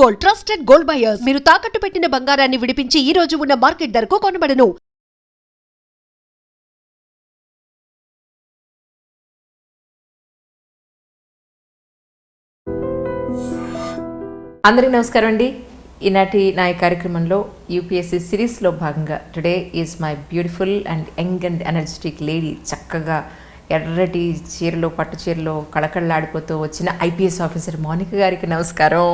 Gold, trusted gold buyers. మీరు తాకట్టు పెట్టిన బంగారాన్ని విడిపించి ఈ రోజు ఉన్న మార్కెట్ ధరకు కొనబడను. అందరికీ నమస్కారం అండి. ఈనాటి నా ఈ కార్యక్రమంలో యూపీఎస్సీ సిరీస్లో భాగంగా today is my beautiful and young and energetic lady. చక్కగా ఎర్రటి చీరలో, పట్టు చీరలో కళకళలాడిపోతూ వచ్చిన ఐపీఎస్ ఆఫీసర్ మౌనిక గారికి నమస్కారం.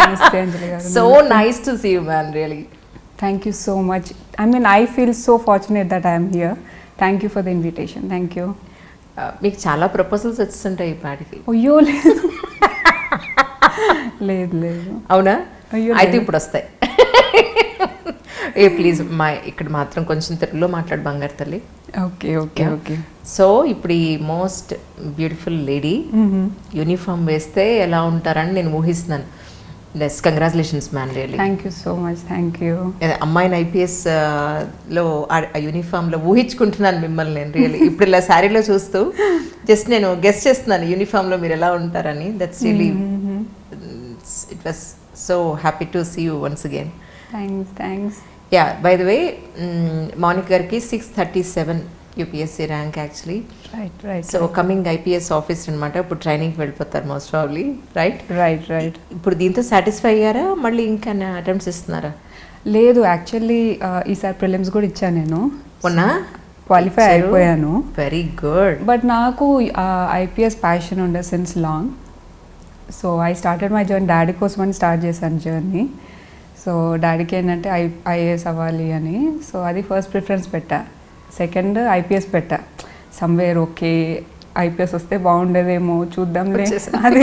నమస్తే అంజలి గారు. So nice to see you man, really. Thank you so much. I feel so fortunate that I am here. Thank you for the invitation. Thank you. మీకు చాలా ప్రపోజల్స్ వచ్చేస్తుంటాయి ఈ పాటికి. అయ్యో లేదు లేదు లేదు. అవునా? అయ్యో అయితే ఇప్పుడు వస్తాయి. ఏ ప్లీజ్ మా ఇక్కడ మాత్రం కొంచెం తెలుగులో మాట్లాడు బంగారు తల్లి. Okay okay okay. సో ఇప్పుడు ఈ మోస్ట్ బ్యూటిఫుల్ లేడీ యూనిఫామ్ వేస్తే ఎలా ఉంటారని నేను ఊహిస్తున్నాను. Less congratulations man, really. Thank you so much. Thank you. అమ్మాయిని ఐపీఎస్ లో యూనిఫామ్లో ఊహించుకుంటున్నాను మిమ్మల్ని నేను, రియల్లీ. ఇప్పుడు ఇలా శారీలో చూస్తూ జస్ట్ నేను గెస్ట్ చేస్తున్నాను యూనిఫామ్లో మీరు ఎలా ఉంటారని. That's really, it was so happy to see you once again. Thanks. Yeah, by the way Mounika గారికి 637 UPSC rank actually. Right. So coming IPS officer అనమాట. ఇప్పుడు ట్రైనింగ్కి వెళ్ళిపోతారు మోస్ట్ ప్రాబ్లీ, రైట్? రైట్. ఇప్పుడు దీంతో సాటిస్ఫై అయ్యారా? మళ్ళీ ఇంకా అటెంప్ట్స్ ఇస్తున్నారా? లేదు, యాక్చువల్లీ ఈసారి ప్రిలిమ్స్ కూడా ఇచ్చాను నేను. మొన్న క్వాలిఫై అయిపోయాను. Very good. బట్ నాకు ఐపీఎస్ ప్యాషన్ ఉండే since long. So I started my journey. Daddy కోసమని స్టార్ట్ చేశాను జర్నీ. సో డాడీకి ఏంటంటే ఐఏఎస్ అవ్వాలి అని. సో అది ఫస్ట్ ప్రిఫరెన్స్ పెట్టా. సెకండ్ ఐపీఎస్ పెట్టా. సమ్వేర్ ఓకే ఐపీఎస్ వస్తే బాగుండేదేమో చూద్దాంలే అది.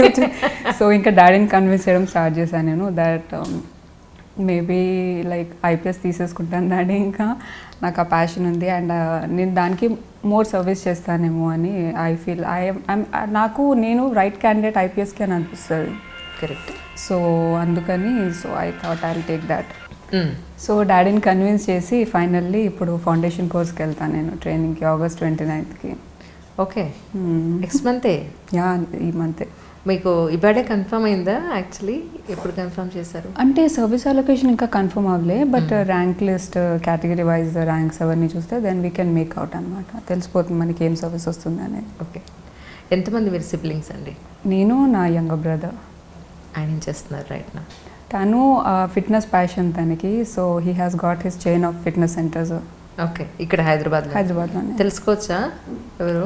సో ఇంకా డాడీని కన్విన్స్ చేయడం స్టార్ట్ చేశాను నేను. దట్ మేబీ లైక్ ఐపీఎస్ తీసేసుకుంటాను డాడీ, ఇంకా నాకు ఆ ప్యాషన్ ఉంది అండ్ నేను దానికి మోర్ సర్వీస్ చేస్తానేమో అని ఐ ఫీల్. నేను రైట్ క్యాండిడేట్ ఐపీఎస్కి అని అనిపిస్తుంది. కరెక్ట్. సో అందుకని I thought I will take that. So డాడీని కన్విన్స్ చేసి ఫైనల్లీ ఇప్పుడు ఫౌండేషన్ కోర్స్కి వెళ్తాను నేను ట్రైనింగ్కి August 29th. ఓకే, నెక్స్ట్ మంతే? యా, ఈ మంతే. మీకు ఇవాడే కన్ఫర్మ్ అయిందా? యాక్చువల్లీ ఎప్పుడు కన్ఫర్మ్ చేశారు? అంటే సర్వీస్ అలొకేషన్ ఇంకా కన్ఫర్మ్ అవ్వలే, but rank list, category wise ranks అవన్నీ చూస్తే then we can make out అనమాట. తెలిసిపోతుంది మనకి ఏం సర్వీస్ వస్తుంది అనేది. ఓకే. ఎంతమంది మీరు సిబ్లింగ్స్ అండి? నేను, నా యంగర్ బ్రదర్. ఆయన ఏం చేస్తున్నారు రైట్ నా? తను ఫిట్నెస్ ప్యాషన్ తనకి. So he has got his chain of fitness centres. Okay, ఇక్కడ హైదరాబాద్లోనే. తెలుసుకోవచ్చా ఎవరు?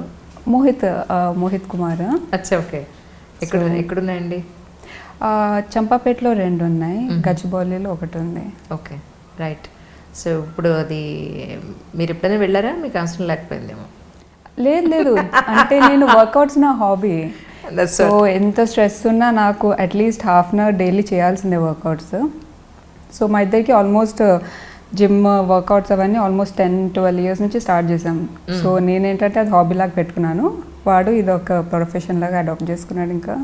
మోహిత్ కుమార్. అచ్చా, ఓకే. ఎక్కడున్నాయండి? చంపాపేటలో 2 ఉన్నాయి, గచ్చిబౌలిలో 1 ఉంది. Okay, right. సో ఇప్పుడు అది మీరు ఎప్పుడైనా వెళ్ళారా? మీకు అవసరం లేకపోయిందేమో. లేదు, అంటే నేను వర్కౌట్స్ నా హాబీ. సో ఎంత స్ట్రెస్ ఉన్నా నాకు అట్లీస్ట్ ½ an hour డైలీ చేయాల్సిందే వర్కౌట్స్. సో మా ఇద్దరికి ఆల్మోస్ట్ జిమ్ వర్కౌట్స్ అవన్నీ ఆల్మోస్ట్ 10-12 years నుంచి స్టార్ట్ చేసాం. సో నేనేంటంటే అది హాబీ లాగా పెట్టుకున్నాను, వాడు ఇది ఒక ప్రొఫెషన్ లాగా అడాప్ట్ చేసుకున్నాడు. ఇంకా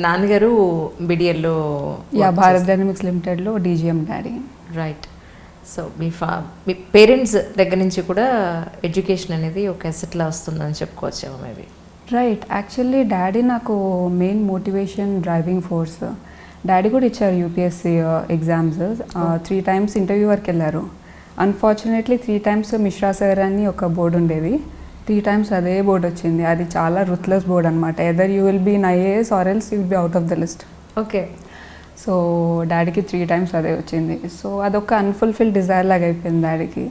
నాన్నగారు బిడిఎల్లో, భారత్ డైనమిక్స్ లిమిటెడ్లో డీజీఎం డాడీ. రైట్. సో మీ పేరెంట్స్ దగ్గర నుంచి కూడా ఎడ్యుకేషన్ అనేది ఒక అసెట్లా వస్తుందని చెప్పుకోవచ్చేమో మేబీ. రైట్. యాక్చువల్లీ డాడీ నాకు main motivation, driving force. Daddy కూడా ఇచ్చారు యూపీఎస్సీ ఎగ్జామ్స్. 3 times ఇంటర్వ్యూ వరకు వెళ్ళారు. అన్ఫార్చునేట్లీ 3 times మిశ్రా సార్ అని ఒక బోర్డు ఉండేది, 3 times అదే బోర్డు వచ్చింది. అది చాలా రుత్లెస్ బోర్డ్ అనమాట. Either you will be in IAS or else you will be out of the list. Okay. So డాడీకి 3 times అదే వచ్చింది. సో అదొక అన్ఫుల్ఫిల్డ్ డిజైర్ లాగా అయిపోయింది డాడీకి.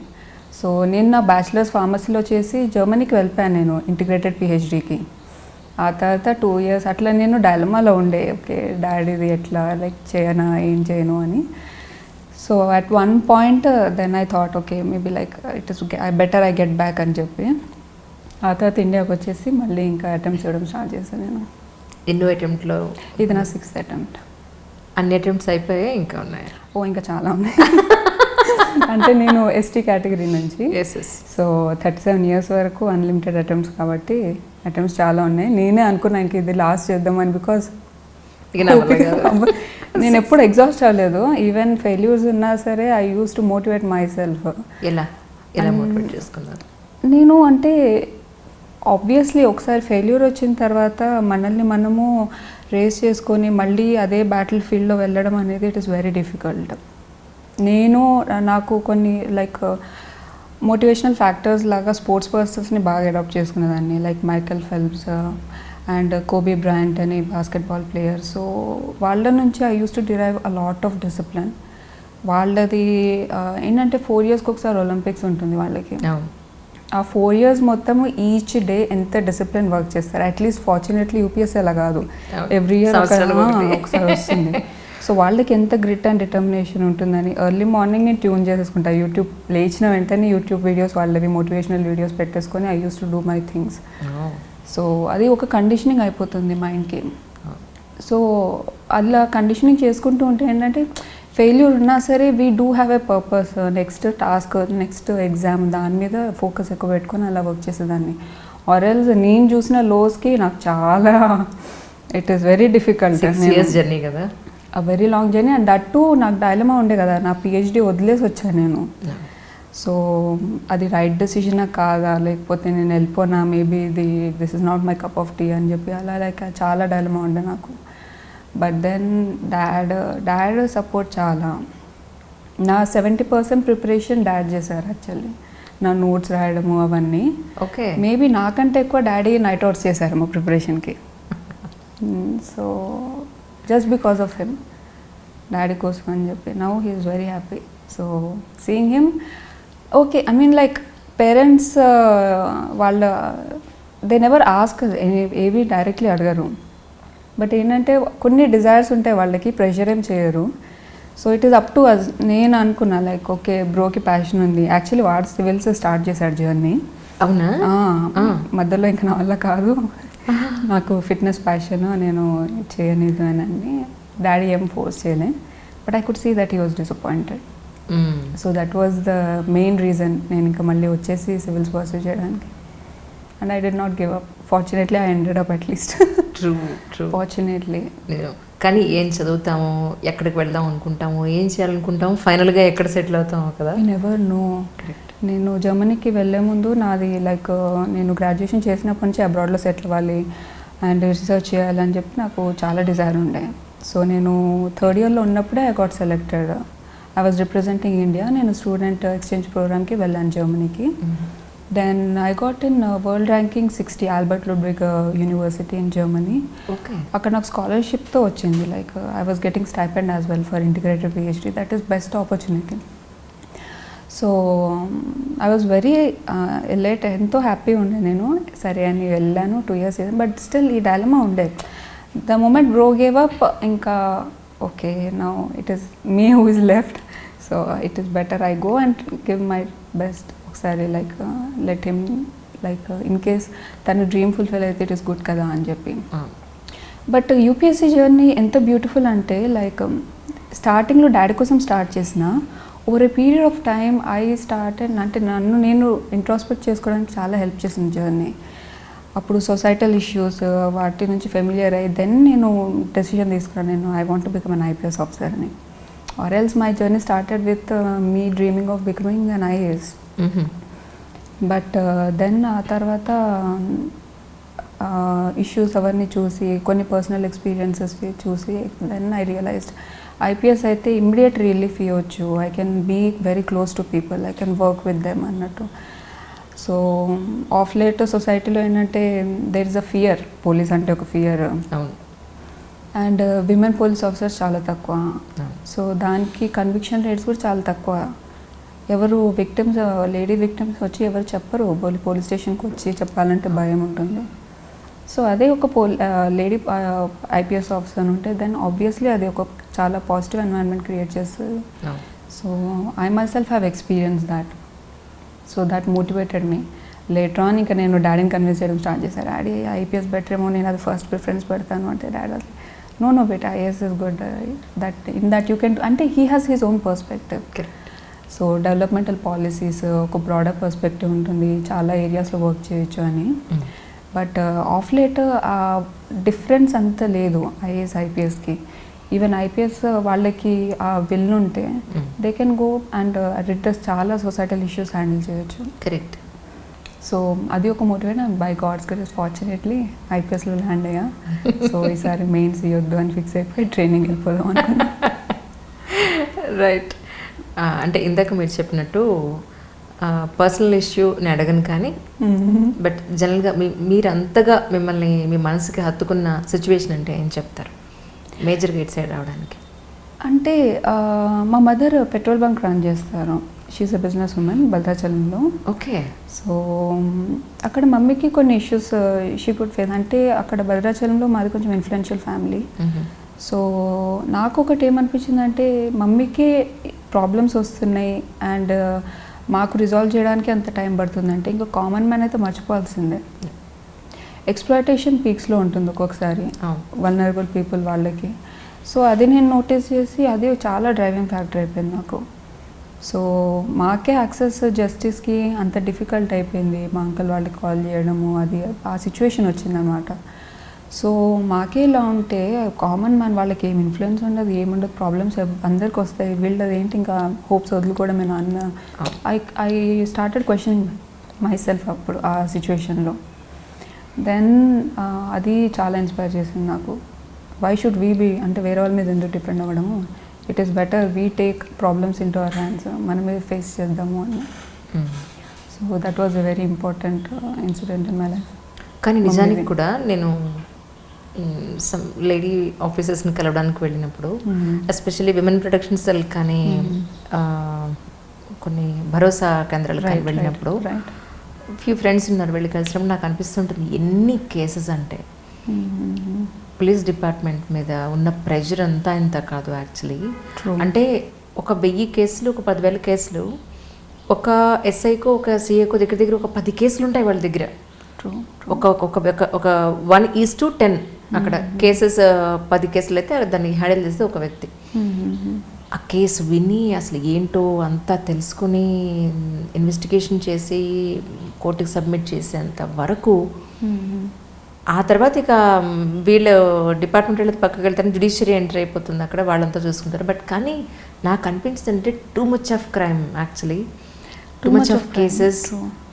సో నేను నా బ్యాచిలర్స్ ఫార్మసీలో చేసి జర్మనీకి వెళ్ళిపోయాను నేను ఇంటిగ్రేటెడ్ పిహెచ్డీకి. ఆ తర్వాత 2 years అట్లా నేను డైలమాలో ఉండే, ఓకే డాడీది ఎట్లా లైక్ చేయనా ఏం చేయను అని. So at one point then I thought okay maybe like it is better I get back అని చెప్పి ఆ తర్వాత ఇండియాకి వచ్చేసి మళ్ళీ ఇంకా అటెంప్ట్స్ చేయడం స్టార్ట్ చేశాను నేను. ఎన్నో అటెంప్ట్లో? ఇది నా 6th attempt. అన్ని అటెంప్ట్స్ అయిపోయాయి? ఇంకా ఉన్నాయా? ఇంకా చాలా ఉన్నాయి. అంటే నేను ఎస్టీ కేటగిరీ నుంచి. సో 37 years వరకు అన్లిమిటెడ్ అటెంప్ట్స్ కాబట్టి అటెంప్ట్స్ చాలా ఉన్నాయి. నేనే అనుకున్నా ఇంక ఇది లాస్ట్ చేద్దామని, బికాస్ నేను ఎప్పుడు ఎగ్జాస్ట్ అవ్వలేదు. ఈవెన్ ఫెయిల్యూర్స్ ఉన్నా సరే I use to motivate my self. ఎలా మోటివేట్ చేసుకున్నారు? నేను అంటే ఆబ్వియస్లీ ఒకసారి ఫెయిల్యూర్ వచ్చిన తర్వాత మనల్ని మనము రేస్ చేసుకొని మళ్ళీ అదే బ్యాటిల్ ఫీల్డ్లో వెళ్ళడం అనేది ఇట్ ఈస్ వెరీ డిఫికల్ట్. నాకు కొన్ని లైక్ మోటివేషనల్ ఫ్యాక్టర్స్ లాగా స్పోర్ట్స్ పర్సన్స్ని బాగా అడాప్ట్ చేసుకునేదాన్ని, like Michael Phelps and Kobe Bryant అని బాస్కెట్బాల్ ప్లేయర్. సో వాళ్ళ నుంచి I use to derive a lot of discipline. వాళ్ళది ఏంటంటే 4 yearsకి ఒకసారి ఒలింపిక్స్ ఉంటుంది వాళ్ళకి. ఆ 4 years మొత్తము ఈచ్ డే ఎంత డిసిప్లిన్ వర్క్ చేస్తారు. అట్లీస్ట్ ఫార్చునేట్లీ యూపీఎస్సీ అలా కాదు, ఎవ్రీ ఇయర్ ఒకసారి వస్తుంది. సో వాళ్ళకి ఎంత గ్రిట్ అండ్ డిటర్మినేషన్ ఉంటుందని ఎర్లీ మార్నింగ్ నేను ట్యూన్ చేసేసుకుంటా. యూట్యూబ్ లేచిన వెంటనే యూట్యూబ్ వీడియోస్ వాళ్ళవి మోటివేషనల్ వీడియోస్ పెట్టేసుకొని I use to do my things. So అది ఒక కండిషనింగ్ అయిపోతుంది మైండ్కి. సో అలా కండిషనింగ్ చేసుకుంటూ ఉంటే ఏంటంటే ఫెయిల్యూర్ ఉన్నా సరే we do have a purpose, next task, next exam, దాని మీద ఫోకస్ ఎక్కువ పెట్టుకొని అలా వర్క్ చేసేదాన్ని. ఆర్ఎల్స్ నేను చూసిన లోస్కి నాకు చాలా it is very difficult. 6 years journey కదా, a very long journey. And that too నాకు డైలమా ఉండే కదా, నా పిహెచ్డి వదిలేసి వచ్చాను నేను. సో అది రైట్ డెసిషనా కాదా, లేకపోతే నేను వెళ్ళిపోనా, maybe this is not my cup of tea అని చెప్పి అలా లైక్ చాలా డైలమా ఉండే నాకు. బట్ దెన్ డాడ్ సపోర్ట్ చాలా. నా 70% ప్రిపరేషన్ డాడ్ చేశారు యాక్చువల్లీ, నా నోట్స్ రాయడము అవన్నీ. ఓకే, మేబీ నాకంటే ఎక్కువ డాడీ నైట్ అవుట్స్ చేశారు మా ప్రిపరేషన్కి. So just because of him, daddy కోసం అని చెప్పి now he is very happy. So seeing him okay, I mean like parents వాళ్ళ దే నెవర్ ఆస్క్, ఏవి డైరెక్ట్లీ అడగరు. బట్ ఏంటంటే కొన్ని డిజైర్స్ ఉంటాయి వాళ్ళకి, ప్రెషర్ ఏం చేయరు. So it is up to us. నేను అనుకున్నా లైక్ ఓకే బ్రోకి ప్యాషన్ ఉంది. యాక్చువల్లీ వాడు సివిల్స్ స్టార్ట్ చేశాడు జర్నీ. అవునా? మధ్యలో ఇంకా నా వల్ల కాదు, నాకు ఫిట్నెస్ ప్యాషన్, నేను చేయనిదు అని డాడీ ఏం ఫోర్స్ చేయలే. But I could see that he was disappointed. So that was the main reason నేను ఇంకా మళ్ళీ వచ్చేసి సివిల్స్ పర్సూ చేయడానికి. And I did not give up. Fortunately I ended up at least. True fortunately. కానీ ఏం చదువుతాము, ఎక్కడికి వెళ్దాం అనుకుంటాము, ఏం చేయాలనుకుంటాము, ఫైనల్గా ఎక్కడ సెటిల్ అవుతాము కదా. I never know. నేను జర్మనీకి వెళ్ళే ముందు నాది లైక్ నేను గ్రాడ్యుయేషన్ చేసినప్పటి నుంచి అబ్రాడ్లో సెటిల్ అవ్వాలి అండ్ రీసెర్చ్ చేయాలని చెప్పి నాకు చాలా డిజైర్ ఉండే. సో నేను 3rd yearలో ఉన్నప్పుడే I got selected. I was representing India. నేను స్టూడెంట్ ఎక్స్చేంజ్ ప్రోగ్రామ్కి వెళ్ళాను జర్మనీకి. Then I got in world ranking 60 Albert Ludwig University in Germany. Okay, అక్కడ నాకు స్కాలర్షిప్తో వచ్చింది. Like I was getting stipend as well for integrated PhD. That is best opportunity. So I was very elite, ఎంతో happy ఉండే నేను. సరే అని వెళ్ళాను, 2 years. బట్ స్టిల్ ఈ డైలమా ఉండే. The moment bro gave up, ఇంకా okay now it is me who is left. So it is better I go and give my best. ఒకసారి like let him like in case తన dream fulfil అయితే it is good కదా అని చెప్పి. But UPSC journey ఎంత beautiful అంటే like స్టార్టింగ్లో daddy కోసం స్టార్ట్ చేసిన over a period of time I started, అంటే నన్ను నేను ఇంట్రాస్పెక్ట్ చేసుకోవడానికి చాలా హెల్ప్ చేసింది జర్నీ. అప్పుడు సొసైటల్ ఇష్యూస్ వాటి నుంచి ఫెమిలియర్ అయ్యి దెన్ నేను డెసిషన్ తీసుకున్నాను, నేను I want to become an IPS officer అని. Or else my journey started with me dreaming of becoming an IAS. But then ఆ తర్వాత ఇష్యూస్ అవన్నీ చూసి కొన్ని పర్సనల్ ఎక్స్పీరియన్సెస్ చూసి దెన్ ఐ రియలైజ్డ్ IPS అయితే ఇమ్మీడియట్ రిలీఫ్ ఇవ్వచ్చు. I can be very close to people, I can work with them అన్నట్టు. So of late సొసైటీలో ఏంటంటే there is a fear, police అంటే ఒక fear. And women police officers చాలా తక్కువ. So దానికి కన్విక్షన్ రేట్స్ కూడా చాలా తక్కువ. ఎవరు విక్టిమ్స్, లేడీ విక్టిమ్స్ వచ్చి ఎవరు చెప్పరు, పోలీస్ స్టేషన్కి వచ్చి చెప్పాలంటే భయం ఉంటుంది. సో అదే ఒక లేడీ IPS ఆఫీసర్ ఉంటే దెన్ ఆబ్వియస్లీ అది ఒక చాలా పాజిటివ్ ఎన్వైరన్మెంట్ క్రియేట్ చేస్తుంది. So I my self have experience that. So that motivated me. Later on ఇంకా నేను డాడీని కన్విన్స్ చేయడం స్టార్ట్ చేశాను. డాడీ IPS బెటర్ ఏమో, నేను అది ఫస్ట్ ప్రిఫరెన్స్ పెడతాను అంటే డాడీ అది no but IAS is good, that in that you can, అంటే he has his own perspective. So developmental policies ఒక బ్రాడర్ పర్స్పెక్టివ్ ఉంటుంది, చాలా ఏరియాస్లో వర్క్ చేయొచ్చు అని. బట్ ఆఫ్ లేట్ ఆ డిఫరెన్స్ అంత లేదు IAS IPSకి. ఈవెన్ IPS వాళ్ళకి ఆ విల్ ఉంటే దే కెన్ గో అండ్ రిటర్స్ చాలా సొసైటల్ ఇష్యూస్ హ్యాండిల్ చేయొచ్చు. కరెక్ట్. సో అది ఒక motivate. By God's grace fortunately ఐపీఎస్లో ల్యాండ్ అయ్యా. సో ఈసారి మెయిన్స్ ఇవ్వద్దు అని ఫిక్స్ అయిపోయి ట్రైనింగ్ వెళ్ళిపోదాం అనుకున్నా. రైట్. అంటే ఇందాక మీరు చెప్పినట్టు పర్సనల్ ఇష్యూ నేను అడగను కానీ బట్ జనరల్గా మీరు అంతగా మిమ్మల్ని మీ మనసుకి హత్తుకున్న సిచ్యువేషన్ అంటే ఏం చెప్తారు మేజర్గా ఇటు సైడ్ రావడానికి? అంటే మా మదర్ పెట్రోల్ బంక్ రన్ చేస్తారు. షీఈస్ అ బిజినెస్ ఉమెన్ భద్రాచలంలో. ఓకే. సో అక్కడ మమ్మీకి కొన్ని ఇష్యూస్ షీ కుడ్ ఫేస్. అంటే అక్కడ భద్రాచలంలో మాది కొంచెం ఇన్ఫ్లుయెన్షియల్ ఫ్యామిలీ. సో నాకు ఒకటి ఏమనిపించిందంటే మమ్మీకి ప్రాబ్లమ్స్ వస్తున్నాయి అండ్ మాకు రిజాల్వ్ చేయడానికి అంత టైం పడుతుందంటే ఇంకా కామన్ మ్యాన్ అయితే మర్చిపోవాల్సిందే. ఎక్స్ప్లాయిటేషన్ పీక్స్లో ఉంటుంది ఒక్కొక్కసారి వల్నరబుల్ పీపుల్ వాళ్ళకి. సో అది నేను నోటీస్ చేసి అది చాలా డ్రైవింగ్ ఫ్యాక్టర్ అయిపోయింది నాకు. సో మాకే యాక్సెస్ జస్టిస్కి అంత డిఫికల్ట్ అయిపోయింది. మా అంకల్ వాళ్ళకి కాల్ చేయడము అది ఆ సిచ్యువేషన్ వచ్చిందనమాట. సో మాకే ఇలా ఉంటే కామన్ మ్యాన్ వాళ్ళకి ఏం ఇన్ఫ్లుయెన్స్ ఉండదు, ఏముండదు, ప్రాబ్లమ్స్ అందరికి వస్తాయి. వీళ్ళది ఏంటి ఇంకా హోప్స్ వదులుకోవడమేనా అన్న I started questioning my self అప్పుడు ఆ సిచ్యువేషన్లో. దెన్ అది చాలా ఇన్స్పైర్ చేసింది నాకు. వై షుడ్ వీ బీ అంటే వేరే వాళ్ళ మీద ఎందుకు డిపెండ్ అవ్వడము, it is better we take problems in to our hands, మనం మీద ఫేస్ చేద్దాము అని. So that was a very important incident in my life. కానీ నిజానికి కూడా నేను సమ్ లేడీ ఆఫీసర్స్ని కలవడానికి వెళ్ళినప్పుడు ఎస్పెషల్లీ విమెన్ ప్రొటెక్షన్ సెల్ కానీ కొన్ని భరోసా కేంద్రాలు కానీ వెళ్ళినప్పుడు ఫ్యూ ఫ్రెండ్స్ ఉన్నారు, వెళ్ళి కలిసినప్పుడు నాకు అనిపిస్తుంటుంది ఎన్ని కేసెస్ అంటే పోలీస్ డిపార్ట్మెంట్ మీద ఉన్న ప్రెషర్ అంతా ఇంత కాదు యాక్చువల్లీ. అంటే ఒక 1000 కేసులు, ఒక 10,000 కేసులు, ఒక ఎస్ఐకో ఒక సిఐకో దగ్గర ఒక 10 కేసులు ఉంటాయి వాళ్ళ దగ్గర. ఒక 1:10 అక్కడ కేసెస్ 10 కేసులు అయితే దాన్ని హ్యాండిల్ చేస్తే ఒక వ్యక్తి. ఆ కేసు విని అసలు ఏంటో అంతా తెలుసుకుని ఇన్వెస్టిగేషన్ చేసి కోర్టుకి సబ్మిట్ చేసేంత వరకు. ఆ తర్వాత ఇక వీళ్ళు డిపార్ట్మెంట్ వెళ్ళి పక్కకి వెళ్తారు, జ్యుడిషియరీ ఎంటర్ అయిపోతుంది, అక్కడ వాళ్ళంతా చూసుకుంటారు. బట్ కానీ నాకు అనిపించింది అంటే too much of crime actually, too much of cases,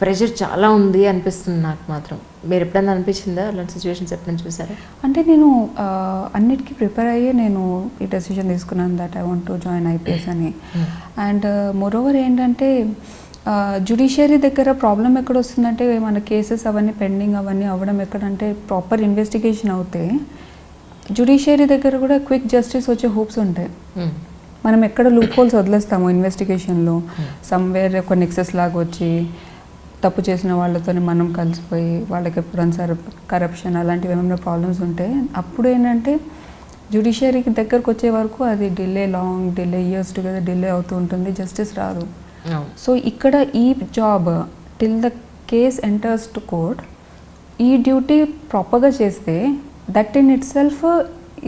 pressure చాలా ఉంది అనిపిస్తుంది నాకు మాత్రం. మీరు ఎప్పుడైనా అనిపించిందా అలాంటి సిచ్యువేషన్స్ ఎప్పుడైనా చూసారా? అంటే నేను అన్నిటికీ ప్రిపేర్ అయ్యి నేను ఈ డెసిషన్ తీసుకున్నాను that I want to join IPS అని. అండ్ మోరోవర్ ఏంటంటే జ్యుడిషియరీ దగ్గర ప్రాబ్లం ఎక్కడ వస్తుందంటే మన కేసెస్ అవన్నీ పెండింగ్ అవన్నీ అవ్వడం ఎక్కడంటే ప్రాపర్ ఇన్వెస్టిగేషన్ అవుతే జ్యుడిషియరీ దగ్గర కూడా క్విక్ జస్టిస్ వచ్చే హోప్స్ ఉంటాయి. మనం ఎక్కడ లూప్ హోల్స్ వదిలేస్తాము ఇన్వెస్టిగేషన్లో, సమ్వేర్ ఒక నెక్సెస్ లాగా వచ్చి తప్పు చేసిన వాళ్ళతో మనం కలిసిపోయి వాళ్ళకి ఎప్పుడైనా కరప్షన్ అలాంటివి ఏమైనా ప్రాబ్లమ్స్ ఉంటే అప్పుడు ఏంటంటే జ్యుడిషియరీకి దగ్గరకు వచ్చే వరకు అది long delay years together delay అవుతూ ఉంటుంది, జస్టిస్ రాదు. సో ఇక్కడ ఈ job till the case enters to court ఈ డ్యూటీ ప్రాపర్గా చేస్తే దట్ ఇన్ ఇట్ సెల్ఫ్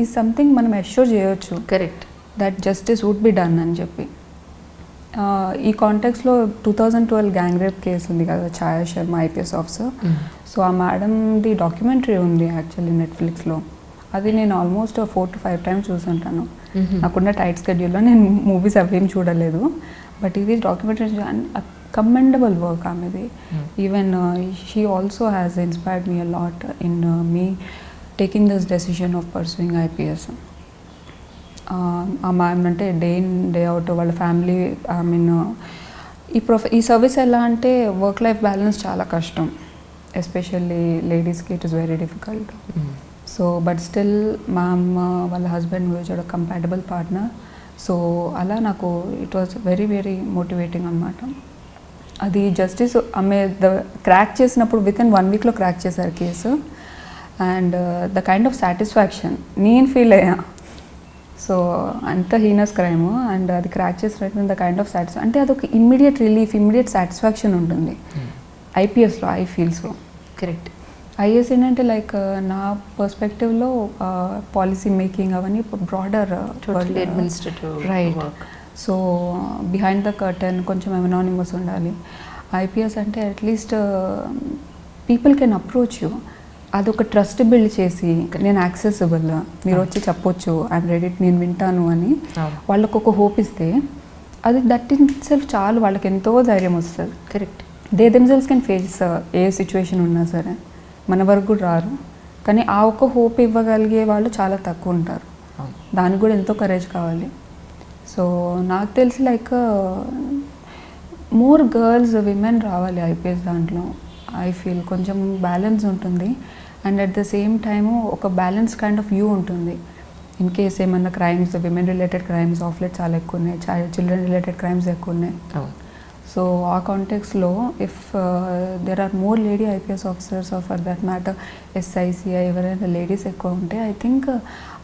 ఈ సంథింగ్ మనం అష్యూర్ చేయొచ్చు. Correct. That justice would be done అని చెప్పి. ఈ కాంటెక్స్లో 2012 గ్యాంగ్ రేప్ కేసు ఉంది కదా, ఛాయా శర్మ ఐపీఎస్ ఆఫీసర్. సో ఆ మేడంది డాక్యుమెంటరీ ఉంది యాక్చువల్లీ నెట్ఫ్లిక్స్లో. అది నేను ఆల్మోస్ట్ 4 to 5 times చూసుంటాను. నాకున్న టైట్ స్కెడ్యూల్లో నేను మూవీస్ అవేం చూడలేదు. బట్ ఇది డాక్యుమెంటరీ కమెండబుల్ వర్క్ ఆమెది. Even she also has inspired me a lot in me taking this decision of pursuing IPS. ఆ మ్యామ్ అంటే డే ఇన్ డే అవుట్ వాళ్ళ ఫ్యామిలీ ఈ సర్వీస్ ఎలా అంటే వర్క్ లైఫ్ బ్యాలెన్స్ చాలా కష్టం, ఎస్పెషల్లీ లేడీస్కి it is very difficult. So but still ma'am వాళ్ళ హస్బెండ్ వచ్చాడు కంపాటబుల్ పార్ట్నర్. సో అలా నాకు it was very very motivating అనమాట. అది జస్టిస్ ఆమె క్రాక్ చేసినప్పుడు వితిన్ 1 weekలో క్రాక్ చేశారు case. And the kind of satisfaction నేను ఫీల్ అయ్యా. సో అంత హీనస్ క్రైమ్ అండ్ అది క్రాక్ చేసినట్టు ద కైండ్ ఆఫ్ సాటిస్ఫాక్షన్ అంటే అదొక ఇమ్మీడియట్ రిలీఫ్, ఇమ్మీడియట్ సాటిస్ఫాక్షన్ ఉంటుంది ఐపీఎస్లో, ఐ ఫీల్స్లో. కరెక్ట్. ఐఏఎస్ ఏంటంటే లైక్ నా పర్స్పెక్టివ్లో పాలసీ మేకింగ్ అవన్నీ broader right. So behind the curtain కొంచెం ఎనానిమస్ ఉండాలి. ఐపీఎస్ అంటే at least people can approach you, అదొక ట్రస్ట్ బిల్డ్ చేసి నేను యాక్సెసిబుల్, మీరు వచ్చి చెప్పొచ్చు ఐఎమ్ రెడీ, నేను వింటాను అని వాళ్ళకు ఒక హోప్ ఇస్తే అది దట్ ఇన్ సెల్ఫ్ చాలు, వాళ్ళకి ఎంతో ధైర్యం వస్తుంది. Correct. They themselves can face A situation ఉన్నా సరే, మన వరకు కూడా రారు, కానీ ఆ ఒక్క హోప్ ఇవ్వగలిగే వాళ్ళు చాలా తక్కువ ఉంటారు. దానికి కూడా ఎంతో కరేజ్ కావాలి. సో నాకు తెలిసి లైక్ మోర్ గర్ల్స్ విమెన్ రావాలి ఐపీఎస్ దాంట్లో. ఐ ఫీల్ కొంచెం బ్యాలెన్స్ ఉంటుంది and at the same time ఒక బ్యాలెన్స్ కైండ్ ఆఫ్ వ్యూ ఉంటుంది. ఇన్ కేస్ ఏమన్నా crimes, women related crimes of late చాలా ఎక్కువ ఉన్నాయి, చిల్డ్రన్ రిలేటెడ్ క్రైమ్స్ ఎక్కువ ఉన్నాయి. సో ఆ కాంటెక్స్లో if there are more lady IPS officers are for that matter ఎస్ఐసిఐ ఎవరైనా లేడీస్ ఎక్కువ ఉంటే ఐ థింక్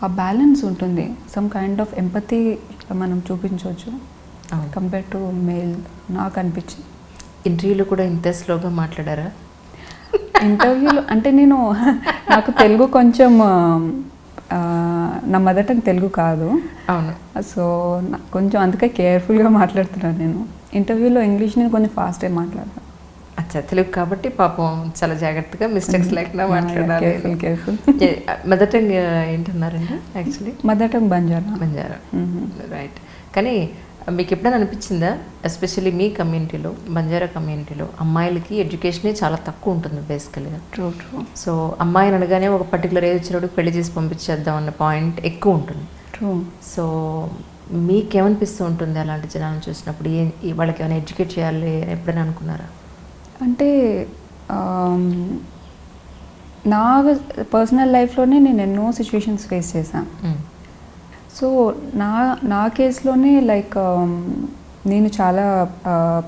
ఆ బ్యాలెన్స్ ఉంటుంది, సమ్ కైండ్ ఆఫ్ ఎంపతి మనం చూపించవచ్చు కంపేర్ టు మేల్ నాకు అనిపించింది. ఇంటర్వ్యూలో కూడా ఇంత స్లోగా మాట్లాడారా? ఇంటర్వ్యూలో అంటే నేను నాకు తెలుగు కొంచెం నా మదర్ టంగ్ తెలుగు కాదు. అవును. సో కొంచెం అందుకే కేర్ఫుల్గా మాట్లాడుతున్నాను నేను. ఇంటర్వ్యూలో ఇంగ్లీష్ నేను కొంచెం ఫాస్ట్గా మాట్లాడతాను. అచ్చా, తెలుగు కాబట్టి పాపం చాలా జాగ్రత్తగా మిస్టేక్స్ లేకుండా మాట్లాడాలి. కేర్ఫుల్. మదర్ టంగ్ ఏంటన్నారండి? Actually mother tongue Banjara. Right. కానీ మీకు ఎప్పుడైనా అనిపించిందా, ఎస్పెషల్లీ మీ కమ్యూనిటీలో, బంజారా కమ్యూనిటీలో అమ్మాయిలకి ఎడ్యుకేషనే చాలా తక్కువ ఉంటుంది బేసికల్గా? ట్రూ. సో అమ్మాయిని అనగానే ఒక పర్టికులర్ ఏజ్ వచ్చినప్పుడు పెళ్లి చేసి పంపించేద్దాం అన్న పాయింట్ ఎక్కువ ఉంటుంది. ట్రూ. సో మీకేమనిపిస్తూ ఉంటుంది అలాంటి జనాలను చూసినప్పుడు? వాళ్ళకి ఏమైనా ఎడ్యుకేట్ చేయాలి అని ఎప్పుడైనా అనుకున్నారా? అంటే నా పర్సనల్ లైఫ్లోనే నేను ఎన్నో సిచ్యువేషన్స్ ఫేస్ చేశాను. సో నా కేసులోనే లైక్ నేను చాలా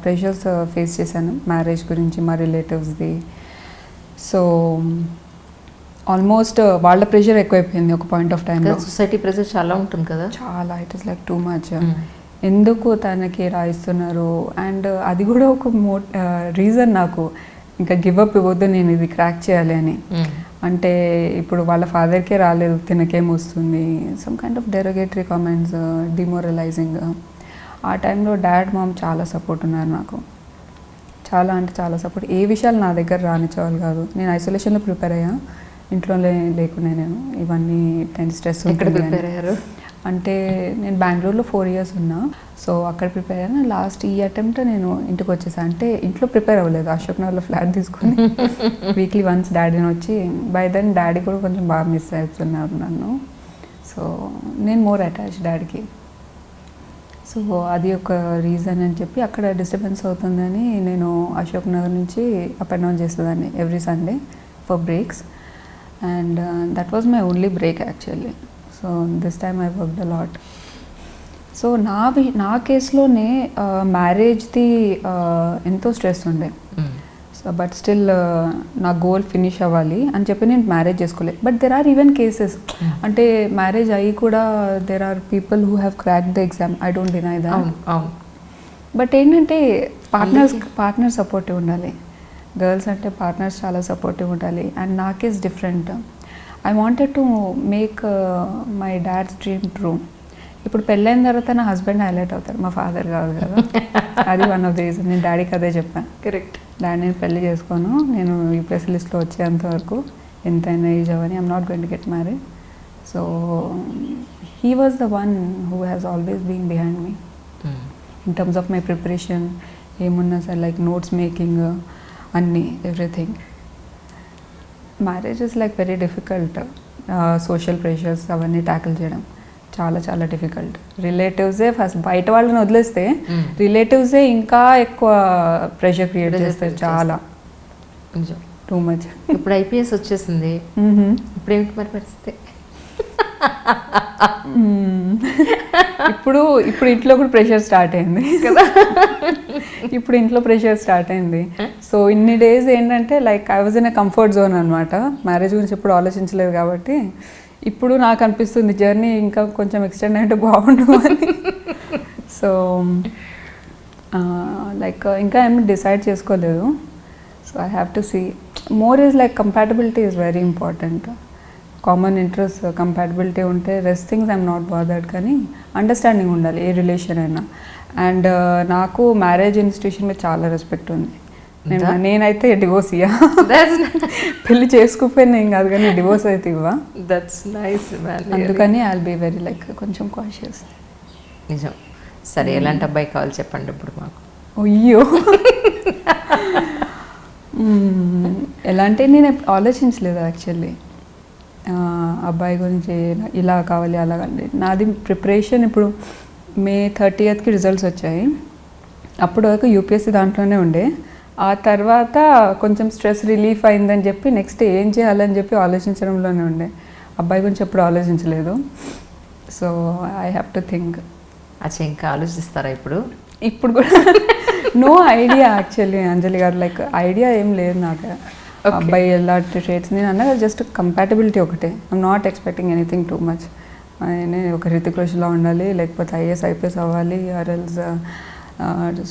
ప్రెషర్స్ ఫేస్ చేశాను మ్యారేజ్ గురించి, మా రిలేటివ్స్ది. సో ఆల్మోస్ట్ వాళ్ళ ప్రెషర్ ఎక్కువైపోయింది ఒక పాయింట్ ఆఫ్ టైంలో. సొసైటీ ప్రెషర్ చాలా ఉంటుంది కదా. చాలా, it is like too much. ఎందుకు తనకి రాయిస్తున్నారు, అండ్ అది కూడా ఒక రీజన్ నాకు ఇంకా గివప్ ఇవ్వద్దు, నేను ఇది క్రాక్ చేయాలి అని. అంటే ఇప్పుడు వాళ్ళ ఫాదర్కే రాలేదు, తినకేం వస్తుంది, some kind of derogatory comments, demoralizing. ఆ టైంలో డాడ్ మామ్ చాలా సపోర్ట్ ఉన్నారు నాకు, చాలా అంటే చాలా సపోర్ట్. ఏ విషయాలు నా దగ్గర రానిచ్చేవాళ్ళు కాదు. నేను ఐసోలేషన్లో ప్రిపేర్ అయ్యా, ఇంట్లో లేకునే నేను ఇవన్నీ స్ట్రెస్. ఎక్కడ ప్రిపేర్ అయ్యారు? అంటే నేను బెంగళూరులో 4 years ఉన్నా. సో అక్కడ ప్రిపేర్ అయ్యాను. లాస్ట్ ఈ అటెంప్ట్ నేను ఇంటికి వచ్చేసాను. అంటే ఇంట్లో ప్రిపేర్ అవ్వలేదు, అశోక్ నగర్లో ఫ్లాట్ తీసుకొని వీక్లీ వన్స్ డాడీని వచ్చి, బై దెన్ డాడీ కూడా కొంచెం బాగా మిస్ అవుతున్నారు నన్ను. సో నేను మోర్ అటాచ్ డాడీకి. సో అది ఒక రీజన్ అని చెప్పి అక్కడ డిస్టర్బెన్స్ అవుతుందని నేను అశోక్ నగర్ నుంచి అప్ అండ్ డౌన్ చేసేదాన్ని every Sunday for breaks. And that was my only break actually. So this time I worked a lot. So నా కేసులోనే మ్యారేజ్ది ఎంతో స్ట్రెస్ ఉండే. సో బట్ స్టిల్ నా గోల్ ఫినిష్ అవ్వాలి అని చెప్పి నేను మ్యారేజ్ చేసుకోలేదు. But there are even cases, అంటే మ్యారేజ్ అయ్యి కూడా there are people who have crack the exam, I don't deny that. But ఏంటంటే పార్ట్నర్ సపోర్టివ్ ఉండాలి. గర్ల్స్ అంటే పార్ట్నర్స్ చాలా సపోర్టివ్ ఉండాలి. అండ్ నా case different. I wanted to make my dad's dream true. ఇప్పుడు పెళ్ళైన తర్వాత నా హస్బెండ్ హైలైట్ అవుతారు, మా ఫాదర్ కాదు కదా. అది వన్ ఆఫ్ ద రీజన్. నేను డాడీకి అదే చెప్పాను. కరెక్ట్. డాడీ నేను పెళ్లి చేసుకోను, నేను యూపీఎస్సీ లిస్ట్లో వచ్చేంత వరకు ఎంతైనా ఏజ్ అవని, I'm not going to get married. So he was the one who has always been behind me in terms of my preparation. ఏమున్నా సార్ లైక్ నోట్స్ మేకింగ్ అన్నీ, everything. Marriage is like very difficult. Social pressures అవన్నీ tackle చేయడం చాలా చాలా difficult. రిలేటివ్సే first, బయట వాళ్ళని వదిలేస్తే రిలేటివ్సే ఇంకా ఎక్కువ ప్రెషర్ క్రియేట్ చేస్తారు, చాలా టూ మచ్. ఇప్పుడు ఐపీఎస్ వచ్చేసింది, ఇప్పుడు ఏమిటి మరి పరిస్థితి? ఇప్పుడు ఇంట్లో కూడా ప్రెషర్ స్టార్ట్ అయింది కదా. ఇప్పుడు ఇంట్లో ప్రెషర్ స్టార్ట్ అయింది. సో ఇన్ని డేస్ ఏంటంటే like I was in a comfort zone అనమాట. మ్యారేజ్ గురించి ఎప్పుడు ఆలోచించలేదు కాబట్టి ఇప్పుడు నాకు అనిపిస్తుంది జర్నీ ఇంకా కొంచెం ఎక్స్టెండ్ అయితే బాగుండు అని. సో లైక్ ఇంకా ఏమి డిసైడ్ చేసుకోలేదు. So I have to see. More is like compatibility is very important. Common interest compatibility ఉంటే rest things I'm not bothered, కానీ అండర్స్టాండింగ్ ఉండాలి ఏ రిలేషన్ అయినా. అండ్ నాకు మ్యారేజ్ ఇన్స్టిట్యూషన్ మీద చాలా రెస్పెక్ట్ ఉంది. నేనైతే డివోర్స్ ఇయ్యా, పెళ్లి చేసుకుపోయినా ఏం కాదు, కానీ డివోర్స్ అయితే ఇవ్వ. That's nice man. అందుకని ఐల్ బీ వెరీ లైక్ కొంచెం కాషియస్. నిజం. సరే, ఎలాంటి అబ్బాయి కావాలి చెప్పండి ఇప్పుడు మాకు. అయ్యో ఎలా అంటే నేను ఆలోచించలేదు యాక్చువల్లీ అబ్బాయి గురించి ఇలా కావాలి అలా కావాలి. నాది ప్రిపరేషన్ ఇప్పుడు May 30th రిజల్ట్స్ వచ్చాయి. అప్పటి వరకు యూపీఎస్సీ దాంట్లోనే ఉండే. ఆ తర్వాత కొంచెం స్ట్రెస్ రిలీఫ్ అయిందని చెప్పి నెక్స్ట్ ఏం చేయాలని చెప్పి ఆలోచించడంలోనే ఉండే. అబ్బాయి గురించి ఎప్పుడు ఆలోచించలేదు. So I have to think. అచ్చా, ఇంకా ఆలోచిస్తారా ఇప్పుడు? ఇప్పుడు కూడా నో ఐడియా యాక్చువల్లీ అంజలి గారు, లైక్ ఐడియా ఏం లేదు నాకు. అబ్బాయి ఎలాంటి ట్రేట్స్ నేను అన్నా జస్ట్ కంపాటబిలిటీ ఒకటే. I'm not expecting anything too much. ఆయన ఒక హృతిక్ రోషన్లా ఉండాలి, లేకపోతే IPS అవ్వాలి, or else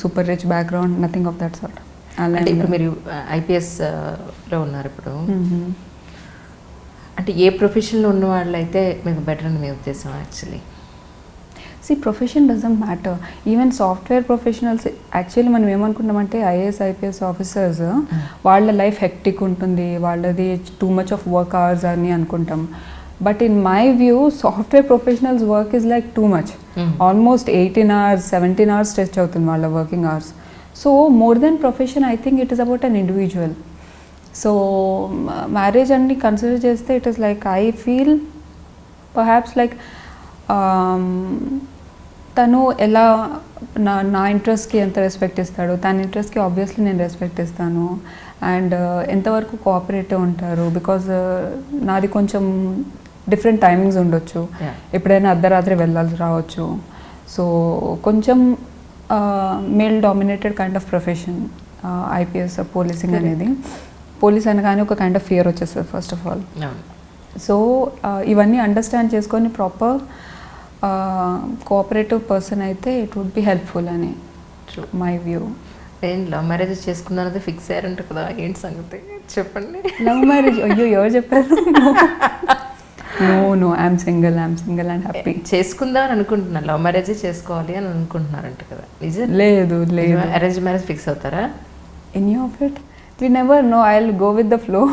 super rich background, nothing of that sort. అంటే ఇప్పుడు మీరు IPSలో ఉన్నారు ఇప్పుడు. అంటే ఏ ప్రొఫెషన్లో ఉన్న వాళ్ళు అయితే మీకు బెటర్ అని మీ ఉద్దేశం actually? Profession doesn't matter. Even software professionals actually మనం ఏమనుకుంటామంటే IPS ఆఫీసర్స్ వాళ్ళ లైఫ్ హెక్టిక్ ఉంటుంది, వాళ్ళది too much of work hours అని అనుకుంటాం. But in my view software professionals work is like too much. Almost 18 hours 17 hours stretch అవుతుంది వాళ్ళ working hours. So more than profession I think it is about an individual. So marriage అన్ని consider చేస్తే it is like I feel perhaps like తను ఎలా నా ఇంట్రెస్ట్కి ఎంత respect ఇస్తాడు, తన ఇంట్రెస్ట్కి ఆబ్వియస్లీ నేను రెస్పెక్ట్ ఇస్తాను. అండ్ ఎంతవరకు కోఆపరేటివ్ ఉంటారు, బికాజ్ నాది కొంచెం డిఫరెంట్ టైమింగ్స్ ఉండొచ్చు, ఎప్పుడైనా అర్ధరాత్రి వెళ్ళాల్సి రావచ్చు. సో కొంచెం male dominated kind of profession IPS policing అనేది. పోలీస్ అనగానే ఒక కైండ్ ఆఫ్ ఫియర్ వచ్చేస్తుంది ఫస్ట్ ఆఫ్ ఆల్. సో ఇవన్నీ అండర్స్టాండ్ చేసుకొని ప్రాపర్ కోఆపరేటివ్ పర్సన్ అయితే ఇట్ వుడ్ బి హెల్ప్ఫుల్ అని మై వ్యూ. నేను లవ్ మ్యారేజ్ చేసుకున్నానది ఫిక్స్ అయ్యారంట కదా, ఏంటి సంగతి చెప్పండి? లవ్ మ్యారేజ్ అయ్యో ఎవరు చెప్పారు? No I'm single and happy. చేసుకుందాం అనుకుంటున్నాను, లవ్ మ్యారేజ్ చేసుకోవాలి అని అనుకుంటున్నారంట కదా, నిజం? లేదు అరేంజ్ మ్యారేజ్ ఫిక్స్ అవుతారా? Any of it we never know, I will go with the flow.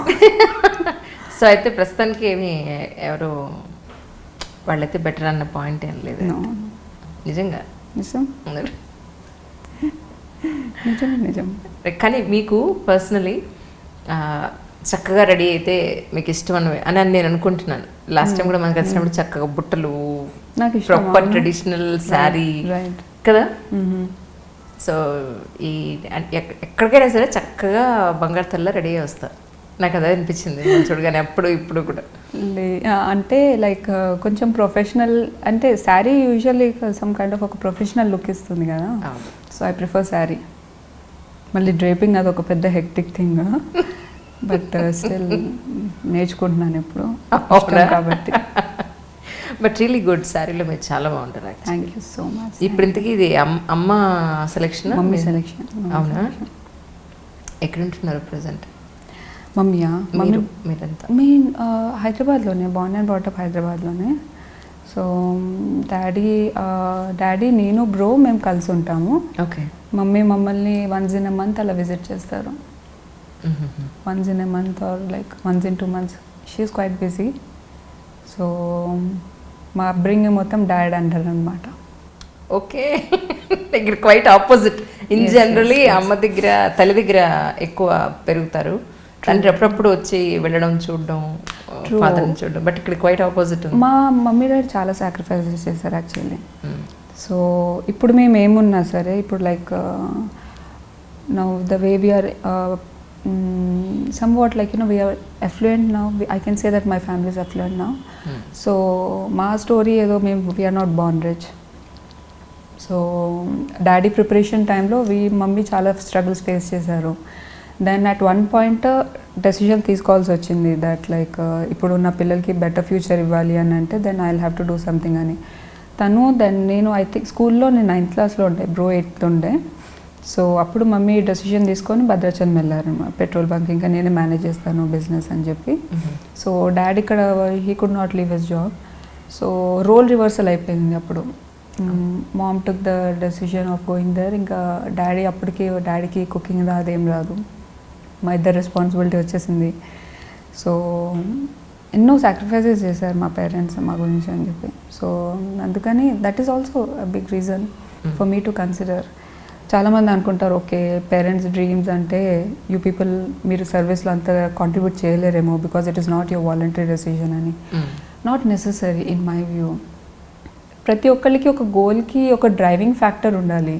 So అయితే ప్రస్తుతానికి ఏమి ఎవరు వాళ్ళైతే బెటర్ అన్న పాయింట్ ఏం లేదు నిజంగా? నిజం. కానీ మీకు పర్సనలీ చక్కగా రెడీ అయితే మీకు ఇష్టం అని నేను అనుకుంటున్నాను. లాస్ట్ టైం కూడా మనకు వచ్చినప్పుడు చక్కగా బుట్టలు, ప్రాపర్ ట్రెడిషనల్ శారీ కదా. సో ఈ ఎక్కడికైనా సరే చక్కగా బంగారు తల్ల రెడీ అయ్యి వస్తారు. నాకు అదే అనిపించింది చూడగానే, అప్పుడు ఇప్పుడు కూడా. అంటే లైక్ కొంచెం ప్రొఫెషనల్ అంటే sari usually some kind of ఒక ప్రొఫెషనల్ లుక్ ఇస్తుంది కదా. So I prefer sari. మళ్ళీ డ్రేపింగ్ అది ఒక పెద్ద హెక్టిక్ థింగ్, బట్ స్టిల్ నేర్చుకుంటున్నాను ఇప్పుడు కాబట్టి. బట్ రియలీ గుడ్, శారీలో మీరు చాలా బాగుంటారు. Thank you so much. ఇప్పుడు ఇంతకీ ఇది అమ్మ సెలెక్షన్, మమ్మీ సెలెక్షన్. అవునా? ఎక్కడ ఉంటున్నారు ప్రజెంట్? మమ్మీయా? మీరంతా మెయిన్ హైదరాబాద్లోనే, బార్న్ అండ్ బ్రాట్ అప్ హైదరాబాద్లోనే. సో డాడీ నేను బ్రో మేము కలిసి ఉంటాము. ఓకే. మమ్మీ మమ్మల్ని once in a month అలా విజిట్ చేస్తారు. once in a month or like once in 2 months. She is quite busy. So మా అప్బ్రింగింగ్ మొత్తం డాడ్ అంటారు అనమాట. ఓకే. ఇక్కడ క్వైట్ ఆపోజిట్. ఇన్ జనరలీ అమ్మ దగ్గర తల్లి దగ్గర ఎక్కువ పెరుగుతారు, అంటే అప్పుడప్పుడు వచ్చి వెళ్ళడం చూడడం, ఫాదర్ని చూడడం. బట్ ఇక్కడ క్వైట్ ఆపోజిట్. మా మమ్మీ డాడీ చాలా సాక్రిఫైసెస్ చేశారు యాక్చువల్లీ. సో ఇప్పుడు మేము ఏమున్నా సరే, ఇప్పుడు like now the way we are somewhat like we are affluent now. I can say that my family is affluent now. So మా స్టోరీ ఏదో we are not born rich. So daddy preparation టైంలో mummy చాలా struggles face చేశారు. Then at one point decision తీసుకోవాల్సి వచ్చింది that like ఇప్పుడు నా పిల్లలకి బెటర్ ఫ్యూచర్ ఇవ్వాలి అని అంటే then I will have to do something అని. దెన్ నేను ఐ థింక్ స్కూల్లో నేను 9th క్లాస్లో ఉండే, బ్రో 8th ఉండే. సో అప్పుడు మమ్మీ డెసిషన్ తీసుకొని భద్రాచలం వెళ్ళారు, పెట్రోల్ బంక్. ఇంకా నేనే మేనేజ్ చేస్తాను బిజినెస్ అని చెప్పి. సో డాడీ ఇక్కడ he could not leave his job. So role reversal అయిపోయింది అప్పుడు. Mom took the decision of going there. ఇంకా డాడీకి కుకింగ్ అదేం రాదు, మా ఇద్దరు రెస్పాన్సిబిలిటీ వచ్చేసింది. సో ఎన్నో సాక్రిఫైసెస్ చేశారు మా పేరెంట్స్ మా గురించి అని చెప్పి. సో అందుకని that is also a big reason for me to consider. చాలామంది అనుకుంటారు ఓకే పేరెంట్స్ డ్రీమ్స్ అంటే యూ పీపుల్ మీరు సర్వీస్లో అంత కాంట్రిబ్యూట్ చేయలేరేమో because it is not your voluntary decision అని. Not necessary in my view. ప్రతి ఒక్కరికి ఒక గోల్కి ఒక డ్రైవింగ్ ఫ్యాక్టర్ ఉండాలి.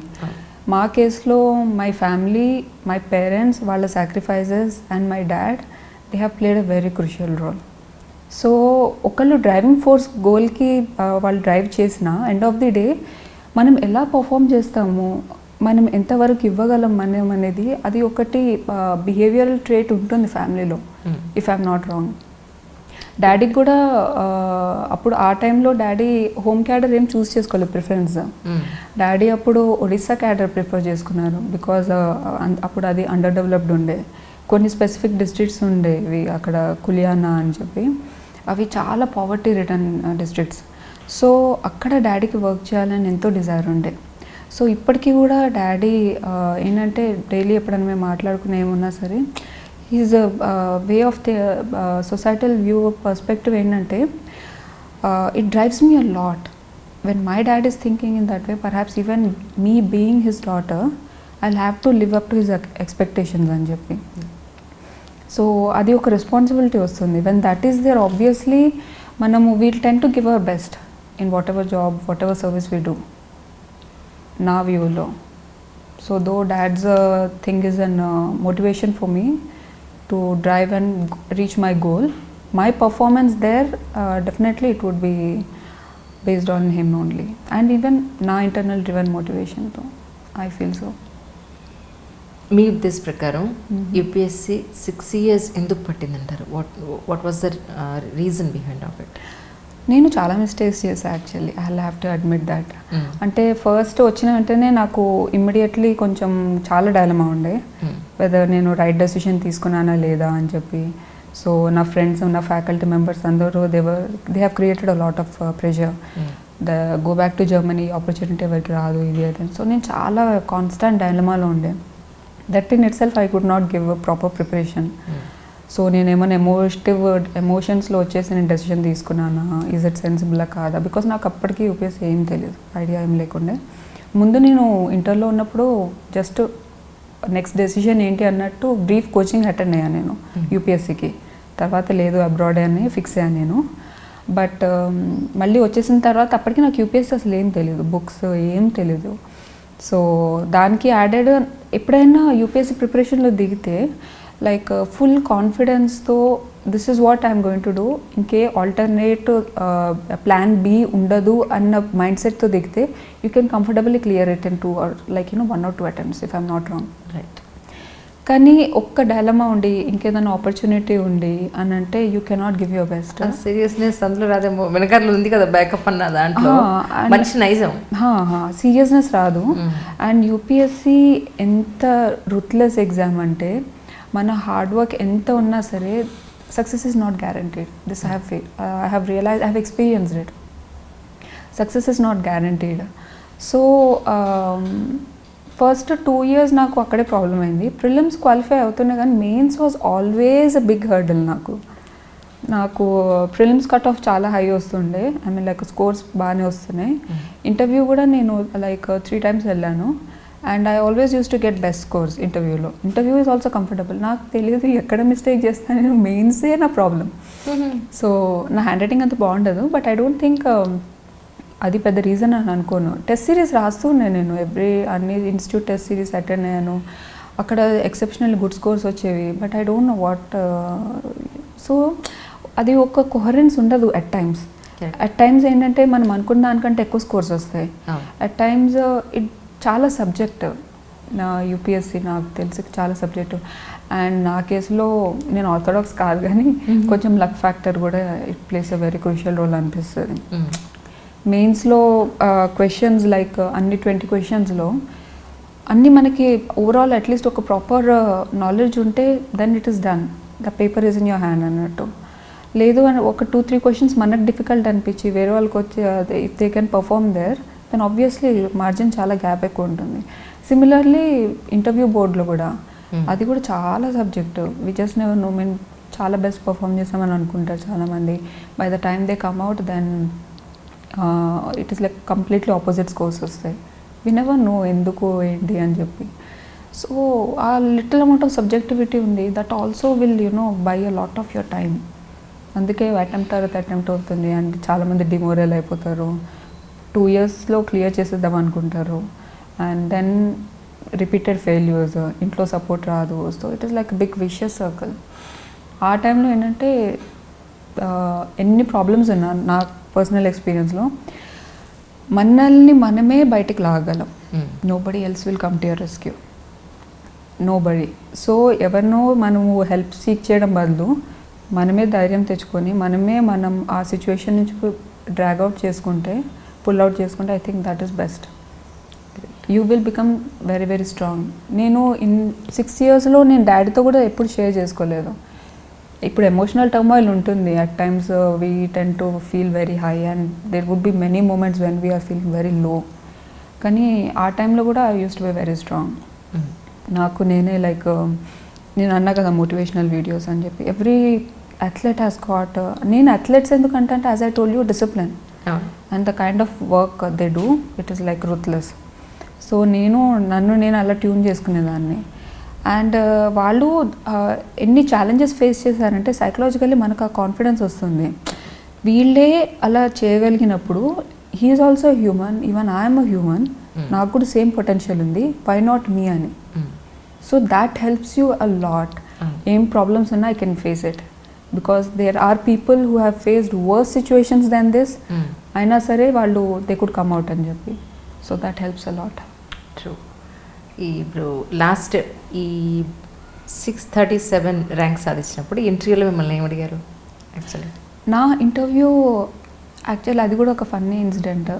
మా కేసులో మై ఫ్యామిలీ, మై పేరెంట్స్, వాళ్ళ sacrifices and my dad they have played a very crucial role. So ఒకళ్ళు డ్రైవింగ్ ఫోర్స్ గోల్కి వాళ్ళు డ్రైవ్ చేసిన ఎండ్ ఆఫ్ ది డే మనం ఎలా పర్ఫామ్ చేస్తాము, మనం ఎంతవరకు ఇవ్వగలం మనం అనేది అది ఒకటి బిహేవియరల్ ట్రేట్ ఉంటుంది ఫ్యామిలీలో, ఇఫ్ ఐఎమ్ నాట్ రాంగ్. డాడీకి కూడా అప్పుడు ఆ టైంలో డాడీ హోమ్ క్యాడర్ ఏం చూస్ చేసుకోలేదు ప్రిఫరెన్స్. డాడీ అప్పుడు ఒడిస్సా క్యాడర్ ప్రిఫర్ చేసుకున్నారు బికాజ్ అప్పుడు అది అండర్ డెవలప్డ్ ఉండే. కొన్ని స్పెసిఫిక్ డిస్ట్రిక్ట్స్ ఉండేవి అక్కడ, కులియానా అని చెప్పి, అవి చాలా పావర్టీ రిటర్న్ డిస్ట్రిక్ట్స్. సో అక్కడ డాడీకి వర్క్ చేయాలని ఎంతో డిజైర్ ఉండే. సో ఇప్పటికీ కూడా డాడీ ఏంటంటే డైలీ ఎప్పుడైనా మేము మాట్లాడుకునే ఏమున్నా సరే is way of the societal view perspective ఏంటంటే it drives me a lot. When my dad is thinking in that way, perhaps even me being his daughter I have to live up to his expectations అని చెప్పి. So అది ఒక responsibility వస్తుంది. When that is there obviously మనము we'll tend to give our best in whatever job, whatever service we do నా వ్యూలో. So though dad's thing is an motivation for me to drive and reach my goal. My performance there definitely it would be based on him only, and even na internal driven motivation too, I feel so. మీ ఉద్దేశ ప్రకారం UPSC 6 years ఎందుకు పట్టిందంటారు? What was the reason behind of it? నేను చాలా mistakes చేశాను actually, I have to admit that. అంటే first వచ్చిన వెంటనే నాకు ఇమ్మీడియట్లీ కొంచెం చాలా డైలమా ఉండే, వెదర్ నేను రైట్ డెసిషన్ తీసుకున్నానా లేదా అని చెప్పి. సో నా ఫ్రెండ్స్, నా ఫ్యాకల్టీ మెంబర్స్ అందరూ they have created a lot of pressure. Go back to Germany, opportunity ఎవరికి రాదు, ఇది అయితే. సో నేను చాలా కాన్స్టెంట్ డైలమాలో ఉండే. That in it self I could not give a proper preparation. So నేను ఏమైనా ఎమోషన్స్లో వచ్చేసి నేను డెసిషన్ తీసుకున్నానా, ఈజ్ ఇట్ సెన్సిబుల్లా కాదా, బికాస్ నాకు అప్పటికి యూపీఎస్సీ ఏం తెలియదు, ఐడియా ఏం లేకుండే. ముందు నేను ఇంటర్లో ఉన్నప్పుడు జస్ట్ నెక్స్ట్ డెసిషన్ ఏంటి అన్నట్టు బ్రీఫ్ కోచింగ్ అటెండ్ అయ్యాను నేను యూపీఎస్సీకి. తర్వాత లేదు అబ్రాడ్ అని ఫిక్స్ అయ్యాను నేను. బట్ మళ్ళీ వచ్చేసిన తర్వాత అప్పటికి నాకు యూపీఎస్సీ అసలు ఏం తెలియదు, బుక్స్ ఏం తెలీదు. సో దానికి యాడెడ్ ఎప్పుడైనా యూపీఎస్సీ ప్రిపరేషన్లో దిగితే లైక్ ఫుల్ కాన్ఫిడెన్స్తో this is what I'm going to do, ఇంకే ఆల్టర్నేట్ ప్లాన్ బి ఉండదు అన్న మైండ్ సెట్తో దిగితే you can comfortably clear it in 2 or 1 or 2 attempts if I'm not wrong. Right. కానీ ఒక్క డైలమా ఉండి ఇంకేదైనా ఆపర్చునిటీ ఉండి అని అంటే you cannot give your best. Seriousness అందులో రాదేమో, వెనకాల ఉంది కదా బ్యాకప్ అన్న దాంట్లో మంచి నైజం, సీరియస్నెస్ రాదు. అండ్ యూపీఎస్సీ ఎంత రూత్లెస్ ఎగ్జామ్ అంటే మన హార్డ్ వర్క్ ఎంత ఉన్నా సరే success is not guaranteed. This I have realise, I have experienced it. Success is not guaranteed. So first 2 years నాకు అక్కడే ప్రాబ్లం అయింది. ప్రిలిమ్స్ క్వాలిఫై అవుతున్నా కానీ mains was always a big hurdle. నాకు ప్రిలిమ్స్ కట్ ఆఫ్ చాలా high వస్తుండే, I mean like scores బాగానే వస్తున్నాయి. ఇంటర్వ్యూ కూడా నేను లైక్ 3 times వెళ్ళాను. And I always use to get best scores ఇంటర్వ్యూలో. Interview is also comfortable. నాకు తెలియదు ఎక్కడ మిస్టేక్ చేస్తాను నేను, మెయిన్సే నా ప్రాబ్లం. సో నా హ్యాండ్ రైటింగ్ అంత బాగుండదు, బట్ ఐ డోంట్ థింక్ అది పెద్ద రీజన్ అని అనుకోను. టెస్ట్ సిరీస్ రాస్తూనే నేను అన్ని ఇన్స్టిట్యూట్ టెస్ట్ సిరీస్ అటెండ్ అయ్యాను. అక్కడ ఎక్సెప్షనల్ గుడ్ స్కోర్స్ వచ్చేవి, but I don't know what. So అది ఒక కొహరెన్స్ ఉండదు అట్ టైమ్స్. అట్ టైమ్స్ ఏంటంటే మనం అనుకున్న దానికంటే ఎక్కువ స్కోర్స్ వస్తాయి. అట్ టైమ్స్ ఇట్ చాలా సబ్జెక్టివ్. నా యూపీఎస్సీ నాకు తెలిసి చాలా సబ్జెక్టివ్. అండ్ నా కేసులో నేను ఆర్థోడాక్స్ కాదు కానీ కొంచెం లక్ ఫ్యాక్టర్ కూడా it plays a very crucial role అనిపిస్తుంది. మెయిన్స్లో క్వశ్చన్స్ లైక్ అన్ని 20 questions అన్నీ మనకి ఓవరాల్ అట్లీస్ట్ ఒక ప్రాపర్ నాలెడ్జ్ ఉంటే then it is done, the paper is in your hand అన్నట్టు. లేదు అని ఒక 2-3 questions మనకు డిఫికల్ట్ అనిపించి వేరే వాళ్ళకి వచ్చి if they can perform there then obviously margin చాలా గ్యాప్ ఎక్కువ ఉంటుంది. సిమిలర్లీ ఇంటర్వ్యూ బోర్డులో కూడా అది కూడా చాలా subject. We just never know, మేము చాలా బెస్ట్ పర్ఫామ్ చేసామని అనుకుంటారు చాలామంది. By the time they come out then it is like completely opposite scores వస్తాయి. వి నెవర్ నో ఎందుకు ఏంటి అని చెప్పి. So a little amount of subjectivity ఉంది, that also will buy a lot of your time. అందుకే attempt అవుతుంది and చాలామంది డిమోరల్ అయిపోతారు. 2 yearsలో క్లియర్ చేసేద్దాం అనుకుంటారు అండ్ దెన్ రిపీటెడ్ ఫెయిల్యూర్స్, ఇంట్లో సపోర్ట్ రాదు. So it is like big vicious circle. ఆ టైంలో ఏంటంటే ఎన్ని ప్రాబ్లమ్స్ ఉన్నా నా పర్సనల్ ఎక్స్పీరియన్స్లో మనల్ని మనమే బయటికి లాగగలం. Nobody else will come to your rescue, nobody. So ఎవరినో మనము హెల్ప్ సీక్ చేయడం బదులు మనమే ధైర్యం తెచ్చుకొని మనం ఆ సిచ్యువేషన్ నుంచి డ్రాగ్ అవుట్ చేసుకుంటే, పుల్ అవుట్ చేసుకుంటే I think that is best. You will become very very strong. నేను 6 yearsలో నేను డాడీతో కూడా ఎప్పుడు షేర్ చేసుకోలేదు. ఇప్పుడు ఎమోషనల్ టర్మాయిల్ ఉంటుంది, at times we tend to feel very high and there would be many moments when we are feeling very low. కానీ ఆ టైంలో కూడా I use to be very strong. నాకు నేనే లైక్ నేను అన్నా కదా మోటివేషనల్ వీడియోస్ అని చెప్పి, ఎవ్రీ అథ్లెట్ హ్యాస్ గాట్, నేను అథ్లెట్స్ ఎందుకంటే as I told you discipline and the kind of work they do, it is like ruthless. So నన్ను నేను అలా ట్యూన్ చేసుకునేదాన్ని. అండ్ వాళ్ళు ఎన్ని ఛాలెంజెస్ ఫేస్ చేశారంటే సైకలాజికల్లీ మనకు ఆ కాన్ఫిడెన్స్ వస్తుంది. వీళ్ళే అలా చేయగలిగినప్పుడు he is also human, even I'm a human, నాకు కూడా సేమ్ పొటెన్షియల్ ఉంది, వై నాట్ మీ అని. So that helps you a lot. ఏం ప్రాబ్లమ్స్ ఉన్నా I can face it because there are people who have faced worse situations then this, అయినా సరే వాళ్ళు they could come out అని చెప్పి. So that helps a lot. True. ఇప్పుడు last ఈ 637 rank సాధించినప్పుడు ఇంటర్వ్యూలో మిమ్మల్ని ఏమి అడిగారు? యాక్చువల్లీ నా ఇంటర్వ్యూ అది కూడా ఒక funny incident.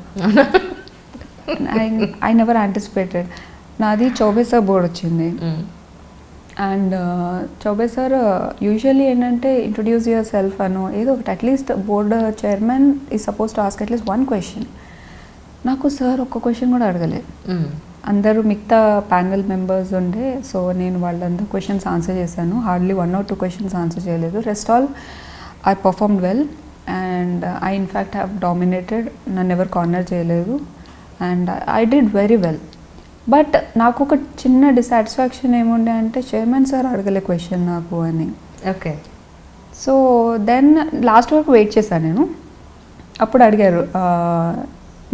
I never anticipated. నాది చౌబే సార్ బోర్డ్ వచ్చింది అండ్ చౌబే సార్ యూజువల్లీ ఏంటంటే ఇంట్రొడ్యూస్ యువర్ సెల్ఫ్ అనో ఏదో ఒకటి, at least board chairman is suppose to ask at least 1 question. నాకు సార్ ఒక్క క్వశ్చన్ కూడా అడగలేదు. అందరూ మిగతా ప్యానెల్ మెంబర్స్ ఉండే, సో నేను వాళ్ళందరూ క్వశ్చన్స్ ఆన్సర్ చేశాను. హార్డ్లీ 1 or 2 questions ఆన్సర్ చేయలేదు. Rest all I performed well and I in fact have dominated. నన్ను ఎవరు కార్నర్ చేయలేదు and I did very well. But నాకు ఒక చిన్న డిసాటిస్ఫాక్షన్ ఏముండే అంటే చైర్మన్ సార్ అడగలే క్వశ్చన్ నాకు అని. ఓకే. సో దెన్ లాస్ట్ వరకు వెయిట్ చేశాను నేను. అప్పుడు అడిగారు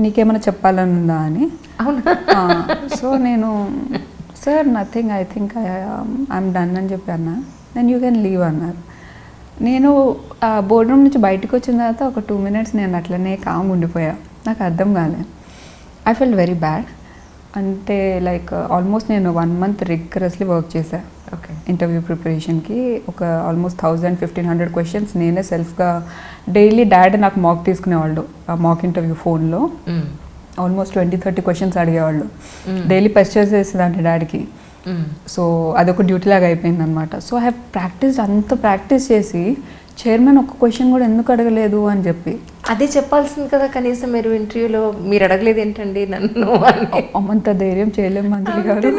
నీకేమైనా చెప్పాలని ఉందా అని. సో నేను sir nothing, I think I'm done అని చెప్పి అన్నా. దెన్ యూ కెన్ లీవ్ అన్నారు. నేను బోర్డ్ రూమ్ నుంచి బయటకు వచ్చిన తర్వాత ఒక 2 minutes నేను అట్లనే కామ్ ఉండిపోయా. నాకు అర్థం కాలే. I felt very bad. అంటే లైక్ ఆల్మోస్ట్ నేను 1 month రిగ్గరస్లీ వర్క్ చేశాను. ఓకే. ఇంటర్వ్యూ ప్రిపరేషన్కి ఒక ఆల్మోస్ట్ 1000-1500 questions నేనే సెల్ఫ్గా డైలీ డాడీ నాకు మాక్ తీసుకునేవాళ్ళు. ఆ మాక్ ఇంటర్వ్యూ ఫోన్లో ఆల్మోస్ట్ 20-30 questions అడిగేవాళ్ళు. డైలీ పెస్చర్ చేసేదాన్ని డాడీకి. సో అదొక డ్యూటీ లాగా అయిపోయింది అనమాట. సో ఐ హ్యావ్ ప్రాక్టీస్ చేసి చైర్మన్ ఒక్క క్వశ్చన్ కూడా ఎందుకు అడగలేదు అని చెప్పి. అదే చెప్పాల్సింది కదా కనీసం మీరు ఇంటర్వ్యూలో, మీరు అడగలేదు ఏంటండి నన్ను? అమ్మంత ధైర్యం చేయలేము మంత్రి గారు.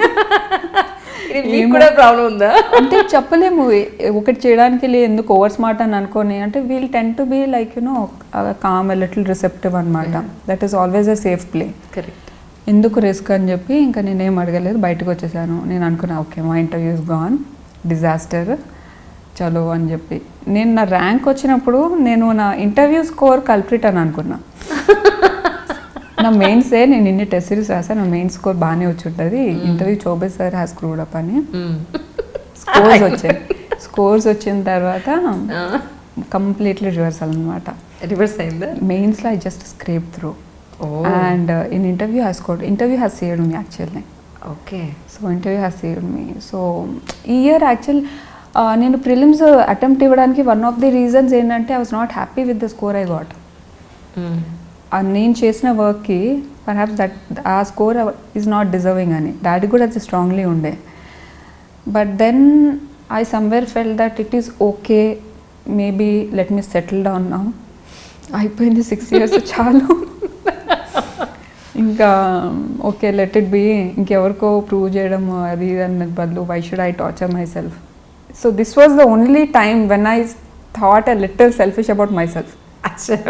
కూడా ప్రాబ్లం ఉందా అంటే చెప్పలేము. ఒకటి చేయడానికి ఎందుకు ఓవర్ స్మార్ట్ అని అనుకోని, అంటే we'll tend to be like calm little receptive అనమాట. That is always a safe play. Correct. ఎందుకు రిస్క్ అని చెప్పి ఇంకా నేనేం అడగలేదు, బయటకు వచ్చేసాను. నేను అనుకున్నా ఓకే మా ఇంటర్వ్యూ ఇస్ గాన్, డిజాస్టర్, చలో అని చెప్పి. నేను నా ర్యాంక్ వచ్చినప్పుడు నేను నా ఇంటర్వ్యూ స్కోర్ కల్ప్రిట్ అని అనుకున్నా. నా మెయిన్సే నేను ఇన్ని టెస్ట్ సిరీస్ రాసా, నా మెయిన్ స్కోర్ బాగానే వచ్చి ఉంటుంది. Interview Choubey sir has screwed up అని స్కోర్స్ వచ్చిన తర్వాత కంప్లీట్లీ రివర్సల్ అనమాట. రివర్స్ అయిందా? మెయిన్స్లో I just scrape through and in interview has saved me actually. Okay. So interview has saved me. So ఈ ఇయర్ యాక్చువల్ నేను ప్రిలిమ్స్ అటెంప్ట్ ఇవ్వడానికి one of the reasons ఏంటంటే I was not happy with the score I got. నేను చేసిన వర్క్కి perhaps that ఆ score is not deserving అని daddy కూడా అది స్ట్రాంగ్లీ ఉండే. But then I somewhere felt that it is okay, maybe let me settle down now. అయిపోయింది 6 years చాలు. ఇంకా ఓకే లెట్ ఇట్ బీ. ఇంకెవరికో ప్రూవ్ చేయడం అది అన్న బదులు why should I torture myself. So this was the only time when I thought a little selfish about myself.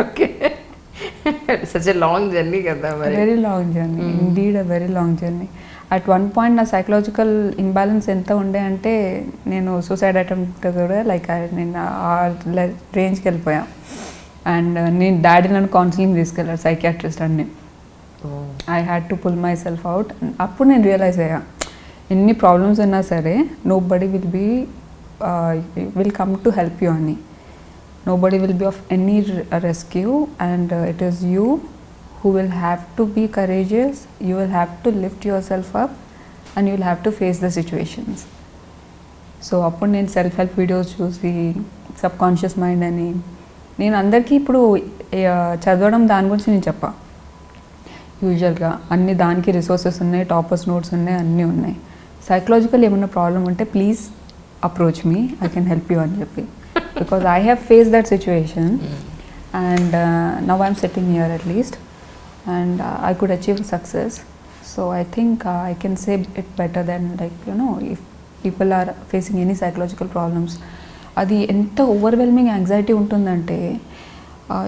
Okay. Such a long journey కదా మరి. Very long journey, indeed a very long journey. At one point నా psychological imbalance ఎంత ఉండే అంటే నేను suicide attempt కూడా like నేను ఆ రేంజ్కి వెళ్ళిపోయా. అండ్ నేను డాడీ నన్ను కౌన్సిలింగ్ తీసుకెళ్ళాడు, సైకియాట్రిస్ట్ అన్ని. I had to pull myself out. అప్పుడు నేను రియలైజ్ అయ్యా, ఎన్ని ప్రాబ్లమ్స్ ఉన్నా సరే nobody will come to help you అని. Nobody will be of any rescue, and it is you who will have to be courageous. You will have to lift yourself up and you will have to face the situations. So అప్పుడు నేను self help videos చూసి sub conscious mind అని నేను అందరికీ ఇప్పుడు చదవడం దాని గురించి నేను చెప్పా. యూజువల్గా అన్ని దానికి రిసోర్సెస్ ఉన్నాయి, టాపర్స్ నోట్స్ ఉన్నాయి, అన్నీ ఉన్నాయి. సైకలాజికల్ ఏమన్నా ప్రాబ్లం ఉంటే please approach me, I can help you అని చెప్పి. Because I have faced that situation, and now I'm sitting here at least, and I could achieve success. So I think I can say it better than, like, you know, if people are facing any psychological problems, adi enta overwhelming anxiety untundante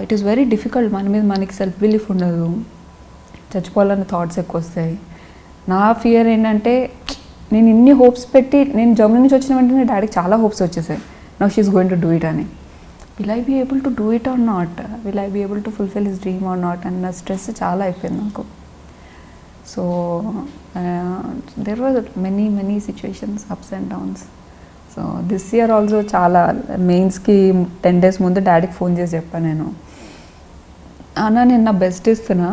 it is very difficult. మనకి self belief ఉండదు, చచ్చిపోవాలన్న thoughts ఎక్కువ వస్తాయి. నా fear ఏంటంటే నేను ఇన్ని hopes పెట్టి నేను జర్మనీ నుంచి వచ్చిన వెంటనే డాడీకి చాలా హోప్స్ వచ్చేసాయి. Now she's going to do it అని. Will I be able to do it or not? Will I be able to fulfill his dream or not? And నా స్ట్రెస్ చాలా అయిపోయింది నాకు. So there were many situations, ups and downs. So this year also చాలా మెయిన్స్కి 10 days ముందు డాడీకి phone చేసి చెప్పాను నేను, అన్న నేను నా బెస్ట్ ఇస్తున్నా,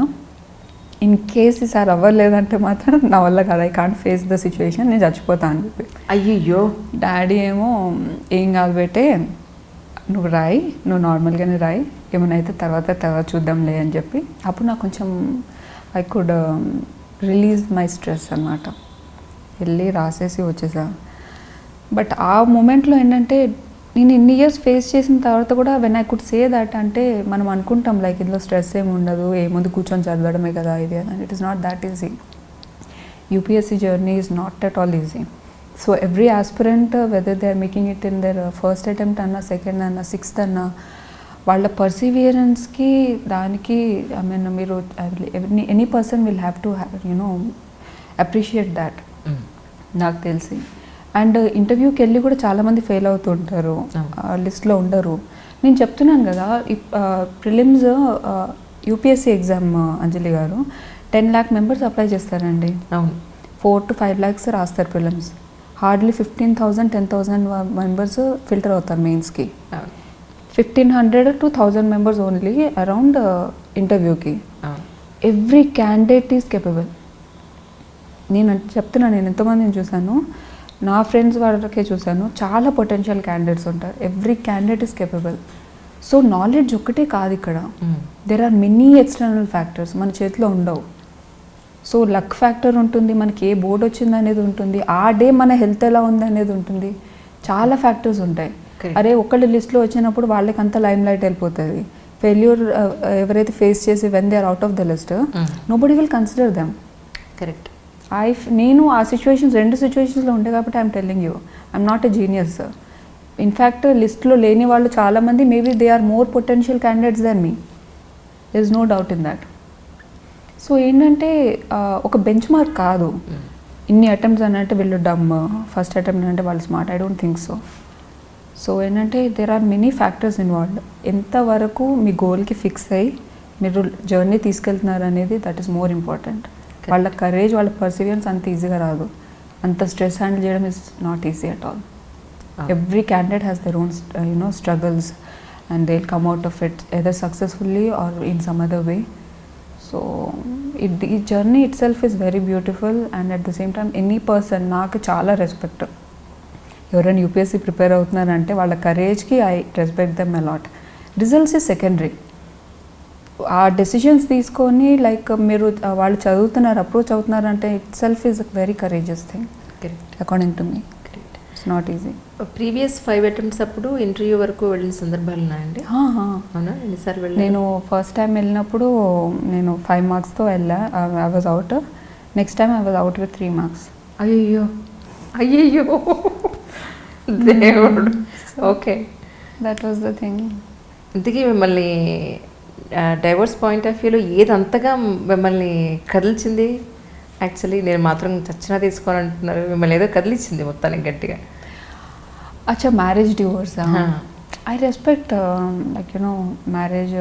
ఇన్ కేస్ ఈసారి అవ్వలేదంటే మాత్రం నా వల్ల కాదు, I can't face the situation, నేను చచ్చిపోతాను అని చెప్పి. అయ్యో. డాడీ ఏమో ఏం కాదు బేటే, నువ్వు రాయి, నువ్వు నార్మల్గానే రాయి, ఏమైనా అయితే తర్వాత చూద్దాంలే అని చెప్పి. అప్పుడు నాకు కొంచెం I could release my stress అన్నమాట. వెళ్ళి రాసేసి వచ్చేసా. బట్ ఆ మూమెంట్లో ఏంటంటే నేను ఇన్ని ఇయర్స్ ఫేస్ చేసిన తర్వాత కూడా when I could say that, అంటే మనం అనుకుంటాం లైక్ ఇందులో స్ట్రెస్ ఏమి ఉండదు, ఏముంది కూర్చొని చదవడమే కదా ఇది అని. It is not that easy. UPSC journey is not at all easy. So every aspirant, whether they are making it in their first attempt అన్నా, సెకండ్ అన్నా, సిక్స్త్ అన్నా, వాళ్ళ పర్సివియరెన్స్కి దానికి ఐ మీన్ మీరు any person will have to appreciate that నాకు తెలిసి. And ఇంటర్వ్యూకి వెళ్ళి కూడా చాలామంది ఫెయిల్ అవుతుంటారు, లిస్ట్లో ఉండరు. నేను చెప్తున్నాను కదా, ప్రిలిమ్స్ UPSC ఎగ్జామ్ అంజలి గారు 10 lakh మెంబర్స్ అప్లై చేస్తారండి. 4 to 5 lakhs రాస్తారు ప్రిలిమ్స్. హార్డ్లీ 15,000 10,000 మెంబర్స్ ఫిల్టర్ అవుతారు మెయిన్స్కి. 1,500 to 1,000 మెంబర్స్ ఓన్లీ అరౌండ్ ఇంటర్వ్యూకి. Every candidate is capable. నేను చెప్తున్నాను, నేను ఎంతోమందిని చూశాను, నా ఫ్రెండ్స్ వాళ్ళకే చూశాను, చాలా పొటెన్షియల్ క్యాండిడేట్స్ ఉంటారు. Every candidate is capable. So knowledge ఒక్కటే కాదు ఇక్కడ, there are many external factors మన చేతిలో ఉండవు. సో లక్ ఫ్యాక్టర్ ఉంటుంది, మనకి ఏ బోర్డు వచ్చింది అనేది ఉంటుంది, ఆ డే మన హెల్త్ ఎలా ఉంది అనేది ఉంటుంది, చాలా ఫ్యాక్టర్స్ ఉంటాయి. అరే ఒకళ్ళు లిస్ట్లో వచ్చినప్పుడు వాళ్ళకి అంత లైమ్ లైట్ వెళ్ళిపోతుంది. ఫెయిల్యూర్ ఎవరైతే ఫేస్ చేసి when they are out of the list, nobody will consider them. Correct. నేను ఆ సిచ్యువేషన్స్ 2 సిచ్యువేషన్స్లో ఉండే కాబట్టి I'm telling you, I'm not a genius. In fact లిస్ట్లో లేని వాళ్ళు చాలామంది maybe they are more potential candidates than me, there is no doubt in that. So ఏంటంటే ఒక బెంచ్ మార్క్ కాదు ఇన్ని అటెంప్ట్స్ అని అంటే వీళ్ళు డమ్, ఫస్ట్ అటెంప్ట్ అంటే వాళ్ళు smart, I don't think so. So ఏంటంటే there are many factors involved. ఎంతవరకు మీ గోల్కి ఫిక్స్ అయ్యి మీరు జర్నీ తీసుకెళ్తున్నారు అనేది దట్ ఈస్ మోర్ ఇంపార్టెంట్. వాళ్ళ కరేజ్, వాళ్ళ పర్సివియరెన్స్ అంత ఈజీగా రాదు. అంత స్ట్రెస్ హ్యాండిల్ చేయడం is not easy at all. Every candidate has their own struggles and they will come out of it either successfully or in some other way. So ఈ journey it self is very beautiful. And at the same time any person, నాకు చాలా respect. ఎవరైనా UPSC prepare అవుతున్నారంటే వాళ్ళ కరేజ్కి I respect them a lot. Results is secondary. ఆ decisions తీసుకొని like మీరు వాళ్ళు చదువుతున్నారు, అప్రోచ్ అవుతున్నారు అంటే itself is a very courageous thing according to me. It's not easy. Previous 5 attempts అప్పుడు ఇంటర్వ్యూ వరకు వెళ్ళిన సందర్భాలు ఉన్నాయండి? అవునా? ఎన్నిసార్లు వెళ్ళాను? నేను ఫస్ట్ టైం వెళ్ళినప్పుడు నేను 5 marksతో వెళ్ళా, I was out. Next time I was out with 3 marks. అయ్యో అయ్యయ్యో దేవుడు. Okay, that was the thing. ఇంతకీ మిమ్మల్ని డైవర్స్ పాయింట్ ఆఫ్ వ్యూలో ఏది అంతగా మిమ్మల్ని కదిల్చింది? యాక్చువల్లీ నేను మాత్రం చచ్చినా తీసుకోవాలంటున్నారు, మిమ్మల్ని ఏదో కదిలించింది మొత్తానికి గట్టిగా. అచ్చా, marriage divorce. I respect like you know marriage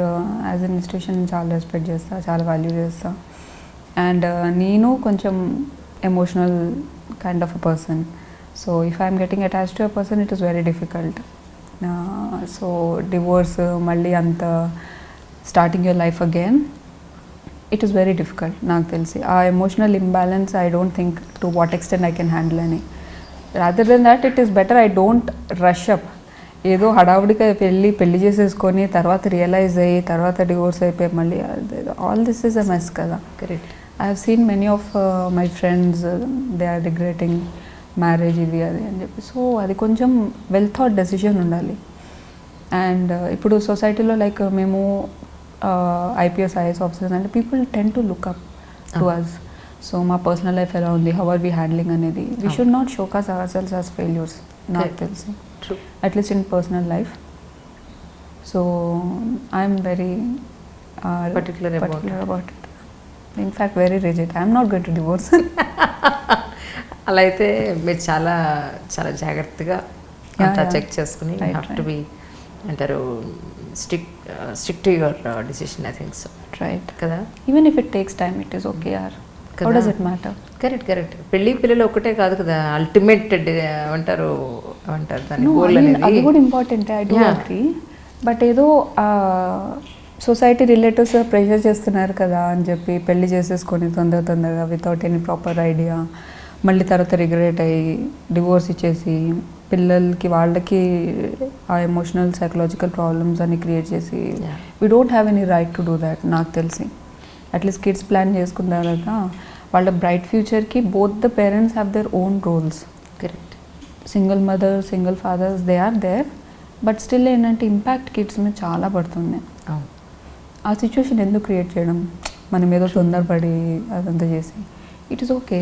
as an institution చాలా రెస్పెక్ట్ చేస్తా, చాలా వాల్యూ చేస్తా. అండ్ నేను కొంచెం emotional kind of a person. So if I'm getting attached to a person it is very difficult. So divorce మళ్ళీ అంత starting your life again, it is very difficult. నాకు తెలిసి ఆ emotional imbalance I don't think to what extent I can handle అని. Rather than that it is better I don't rush up. ఏదో హడావుడిగా పెళ్లి చేసేసుకొని తర్వాత రియలైజ్ అయ్యి తర్వాత డివోర్స్ అయిపోయి మళ్ళీ all this is a mess కదా. Correct. I have seen many of my friends they are regretting marriage ఇది అది అని చెప్పి. సో అది కొంచెం వెల్ థాట్ డెసిషన్ ఉండాలి. అండ్ ఇప్పుడు సొసైటీలో లైక్ మేము IPS IAS ఆఫీసర్స్ అంటే people tend to look up to us. So మా పర్సనల్ లైఫ్ ఎలా ఉంది, హౌ ఆర్ వీ హ్యాండ్లింగ్ అనేది. We should not showcase ourselves as failures నాకు తెలిసి, at least in personal life. So I'm very particular about it. In fact, very rigid. I'm not going to divorce. అలా అయితే మీరు చాలా చాలా జాగ్రత్తగా అంతా చెక్ చేసుకుని హ్యావ్ టు బి అంటారు stick to your decision. I think so. Right కదా. Even if it takes time it is okay. How does it matter? Correct. పెళ్ళి పిల్లలు ఒకటే కాదు కదా, అల్టిమేట్ అంటారు దాని గోల్ అనేది. అది కూడా important, I do agree. But ఏదో సొసైటీ రిలేటివ్స్ ప్రెషర్ చేస్తున్నారు కదా అని చెప్పి పెళ్లి చేసేసుకొని తొందరగా వితౌట్ ఎనీ ప్రాపర్ ఐడియా, మళ్ళీ తర్వాత రిగ్రెట్ అయ్యి డివోర్స్ ఇచ్చేసి పిల్లలకి వాళ్ళకి ఆ ఎమోషనల్ సైకలాజికల్ ప్రాబ్లమ్స్ అన్ని క్రియేట్ చేసి we don't have any right to do that. నాకు తెలిసి అట్లీస్ట్ కిడ్స్ ప్లాన్ చేసుకున్న తర్వాత వాళ్ళ బ్రైట్ ఫ్యూచర్కి both the parents have their own roles. Correct. Single mother, single fathers, they are there. But still ఏంటంటే impact kids మీద చాలా పడుతుంది. ఆ సిచ్యువేషన్ ఎందుకు క్రియేట్ చేయడం, మనం ఏదో తొందరపడి అదంతా చేసి. ఇట్ ఈస్ ఓకే,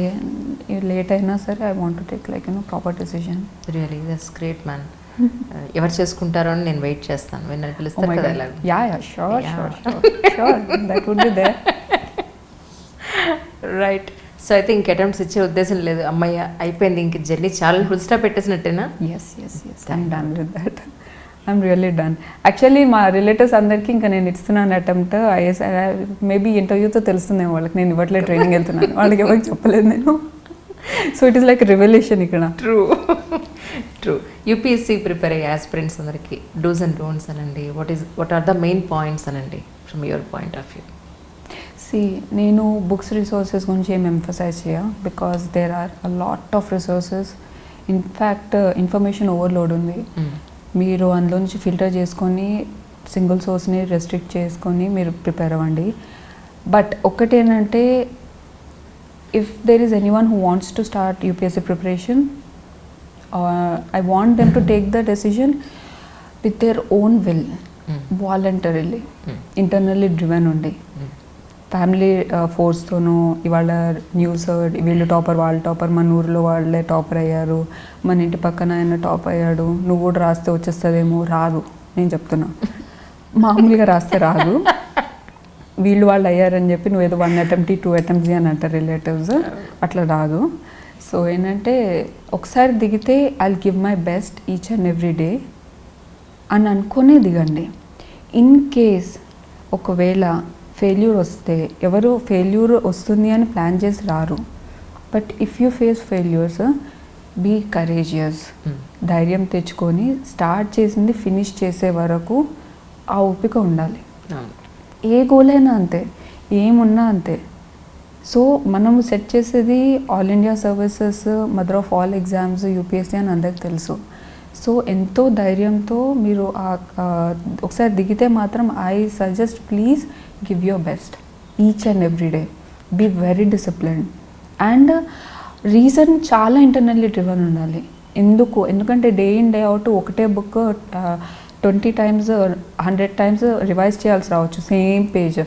లేట్ అయినా సరే I want to take like proper decision. Really that's great man. ఎవరు చేసుకుంటారో అని నేను వెయిట్ చేస్తాను. విన్నర్ పిలుస్తారు కదా ఇలా. Sure that would be there. Right. So అయితే ఇంక అటెంప్ట్స్ ఇచ్చే ఉద్దేశం లేదు, అమ్మయ్య అయిపోయింది ఇంక జర్నీ చాలా ఫుల్ స్టాప్ పెట్టేసినట్టేనా? Yes I'm done with that. I'm really done. Actually మా రిలేటివ్స్ అందరికీ ఇంకా నేను ఇస్తున్నాను అటెంప్ట్. ఐఎస్ మేబీ ఇంటర్వ్యూతో తెలుస్తుందేమో వాళ్ళకి, నేను ఇవ్వట్లేదు ట్రైనింగ్ వెళ్తున్నాను, వాళ్ళకి ఎవరికి చెప్పలేదు నేను. So it is like revolution ఇక్కడ. ట్రూ. UPSC ప్రిపేర్ అయ్యే ఆస్పిరెంట్స్ అందరికీ డూస్ అండ్ డోంట్స్ అనండి. What are the main points అనండి from your point of view? నేను బుక్స్ రిసోర్సెస్ గురించి ఏం ఎంఫసైజ్ చేయ, because there are a lot of resources. In fact information overload ఉంది. మీరు అందులో నుంచి ఫిల్టర్ చేసుకొని సింగిల్ సోర్స్ని రెస్ట్రిక్ట్ చేసుకొని మీరు ప్రిపేర్ అవ్వండి. బట్ ఒక్కటేంటంటే if there is anyone who wants to start UPSC preparation, I want them to take the decision with their own will, voluntarily, internally driven ఉండి. ఫ్యామిలీ ఫోర్స్తోనూ ఇవాళ news వీళ్ళు topper, వాళ్ళు topper, మన ఊరిలో వాళ్ళే టాపర్ అయ్యారు, మన ఇంటి పక్కన ఆయన టాప్ అయ్యాడు, నువ్వు కూడా రాస్తే వచ్చేస్తుందేమో. రాదు, నేను చెప్తున్నా. మామూలుగా రాస్తే రాదు. వీళ్ళు వాళ్ళు అయ్యారని చెప్పి నువ్వు ఏదో 1 attempt 2 attempts అని అంటారు రిలేటివ్స్, అట్లా రాదు. సో ఏంటంటే ఒకసారి దిగితే I will give my best each and every day అని అనుకునే దిగండి. ఇన్ కేస్ ఒకవేళ ఫెయిల్యూర్ వస్తే, ఎవరు ఫెయిల్యూర్ వస్తుంది అని ప్లాన్ చేసి రారు. But if you face failures, be courageous. ధైర్యం తెచ్చుకొని స్టార్ట్ చేసింది ఫినిష్ చేసే వరకు ఆ ఓపిక ఉండాలి. ఏ గోల్ అయినా అంతే, ఏమున్నా అంతే. సో మనము సెట్ చేసేది all India services, mother of all exams, UPSC అని అందరికి తెలుసు. సో ఎంతో ధైర్యంతో మీరు ఒకసారి దిగితే మాత్రం I suggest please give your best each and every day. Be very disciplined. And reason చాలా ఇంటర్నల్లీ డ్రివెన్ ఉండాలి. ఎందుకంటే డే ఇన్ డే అవుట్ ఒకటే బుక్ 20 times 100 times రివైజ్ చేయాల్సి రావచ్చు, సేమ్ పేజ్.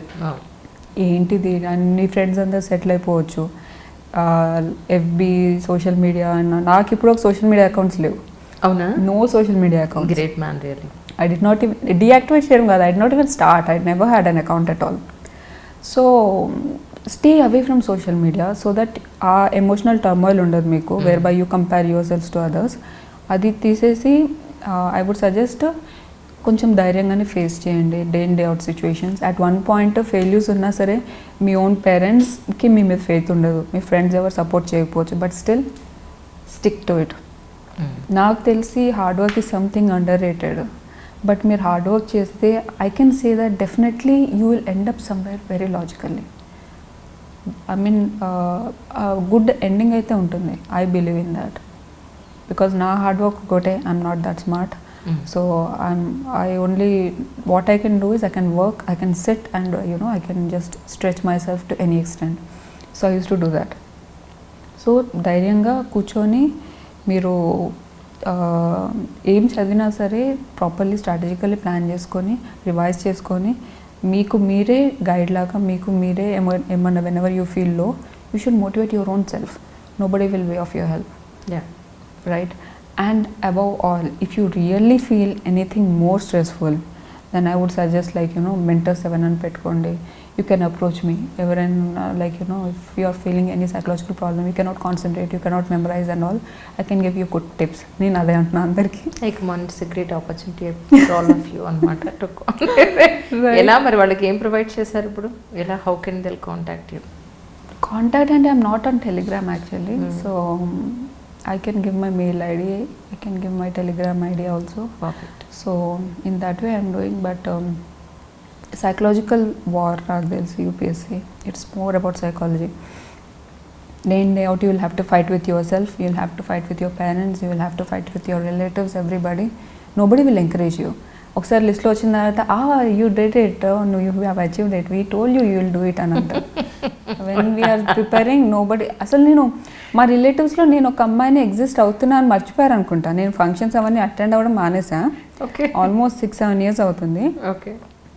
ఏంటిది, అన్ని ఫ్రెండ్స్ అందరూ సెటిల్ అయిపోవచ్చు. FB, social media. నాకు ఇప్పుడు ఒక సోషల్ మీడియా అకౌంట్స్ లేవు. అవునా? No social media account. Great man really. I did not even deactivate చేయడం కాదు, I did not even start, I never had an account at all. So stay away from social media so that ఆ emotional turmoil ఉండదు మీకు, whereby you compare yourselves to others. అది తీసేసి I would suggest కొంచెం ధైర్యంగానే face చేయండి day in day out situations. At one point failures ఉన్నా సరే మీ ఓన్ పేరెంట్స్కి మీ మీద ఫెయిత్ ఉండదు, మీ ఫ్రెండ్స్ ఎవరు సపోర్ట్ చేయకపోవచ్చు, but still stick to it. నాకు తెలిసి hard work is something underrated, but మీరు హార్డ్ వర్క్ చేస్తే I can say that definitely you will end up somewhere very logically. I mean good ending అయితే ఉంటుంది, I believe in that. Because నా hard work ఒకటే, I'm not that smart. So I only, what I can do is I can work, I can sit and I can just stretch myself to any extent. So I used to do that. So ధైర్యంగా కూర్చొని మీరు ఏం చదివినా సరే properly strategically plan చేసుకొని revise చేసుకొని మీకు మీరే గైడ్ లాగా మీకు మీరే ఏమన్నా whenever you feel low, you should motivate your own self. Nobody will be of your help. Yeah. Right? And above all, if you really feel anything more stressful, then I would suggest mentor 7 and petkondi. You can approach me. If you are feeling any psychological problem, you cannot concentrate, you cannot memorize and all, I can give you good tips. Nenu ade antuna andarki. Like it's a great opportunity for all of you anamata to ela mari vallaki em provide chesaru ippudu ela how can they contact you? Contact, and I am not on Telegram actually. So I can give my mail ID, I can give my Telegram ID also. Perfect. So in that way I am doing, but psychological war నాకు తెలుసు UPSC, it's more about psychology. Day in day out you will have to fight with yourself, you will have to fight with your parents, you will have to fight with your relatives, everybody. Nobody will encourage you. ఒకసారి లిస్ట్లో వచ్చిన తర్వాత you did it, no, you have achieved it, we told you you will do it అని అంటారు. When we are preparing, nobody, అసలు నేను మా రిలేటివ్స్లో నేను ఒక అమ్మాయిని ఎగ్జిస్ట్ అవుతున్నాను మర్చిపోయారు అనుకుంటా. నేను ఫంక్షన్స్ అవన్నీ అటెండ్ అవ్వడం మానేసా. ఓకే, ఆల్మోస్ట్ 6-7 years అవుతుంది. ఓకే,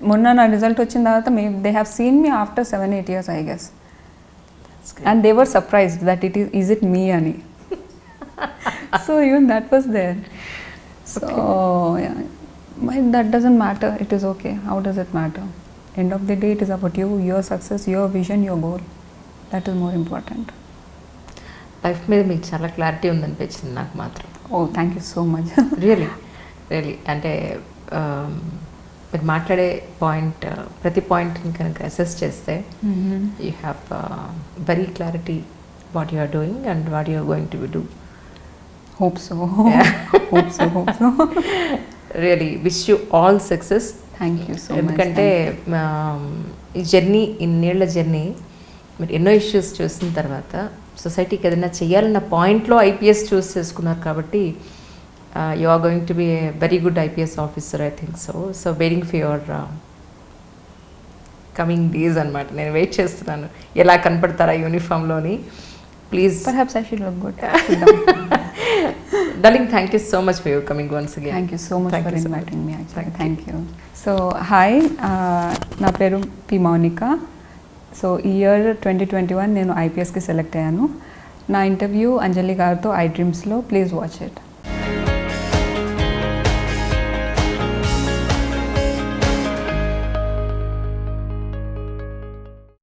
మొన్న నా రిజల్ట్ వచ్చిన తర్వాత they have seen me after 7-8 years I guess, and they were surprised that is it me అని. So even that was there. So yeah, but that doesn't matter, it is okay. How does it matter? End of the day it is about you, your success, your vision, your goal. That is more important. Life మీద మీకు చాలా clarity ఉందనిపించింది నాకు మాత్రం. Oh, thank you so much. Really అంటే మీరు మాట్లాడే point ప్రతి పాయింట్ని కనుక అసెస్ చేస్తే you have very clarity what you are doing and what you are going to do. Hope so. Hope so. Really wish you all success. Thank you so much. ఎందుకంటే ఈ journey, ఇన్నేళ్ల journey, మీరు ఎన్నో issues చూసిన తర్వాత సొసైటీకి ఏదైనా చేయాలన్న పాయింట్లో ఐపీఎస్ చూస్ చేసుకున్నారు కాబట్టి you are going to be a very good IPS officer, I think so. So waiting for your coming days అనమాట. నేను వెయిట్ చేస్తున్నాను ఎలా కనపడతారా యూనిఫామ్లోని. Please, perhaps I should look good. Darling, thank you so much for your coming once again. Thank you so much Thank for you so inviting me actually. Thank Thank you. So hi, నా పేరు P Mounika. So ఈ year 2021 నేను ఐపీఎస్కి select అయ్యాను. నా interview అంజలి గారితో iDreamsలో, please watch it.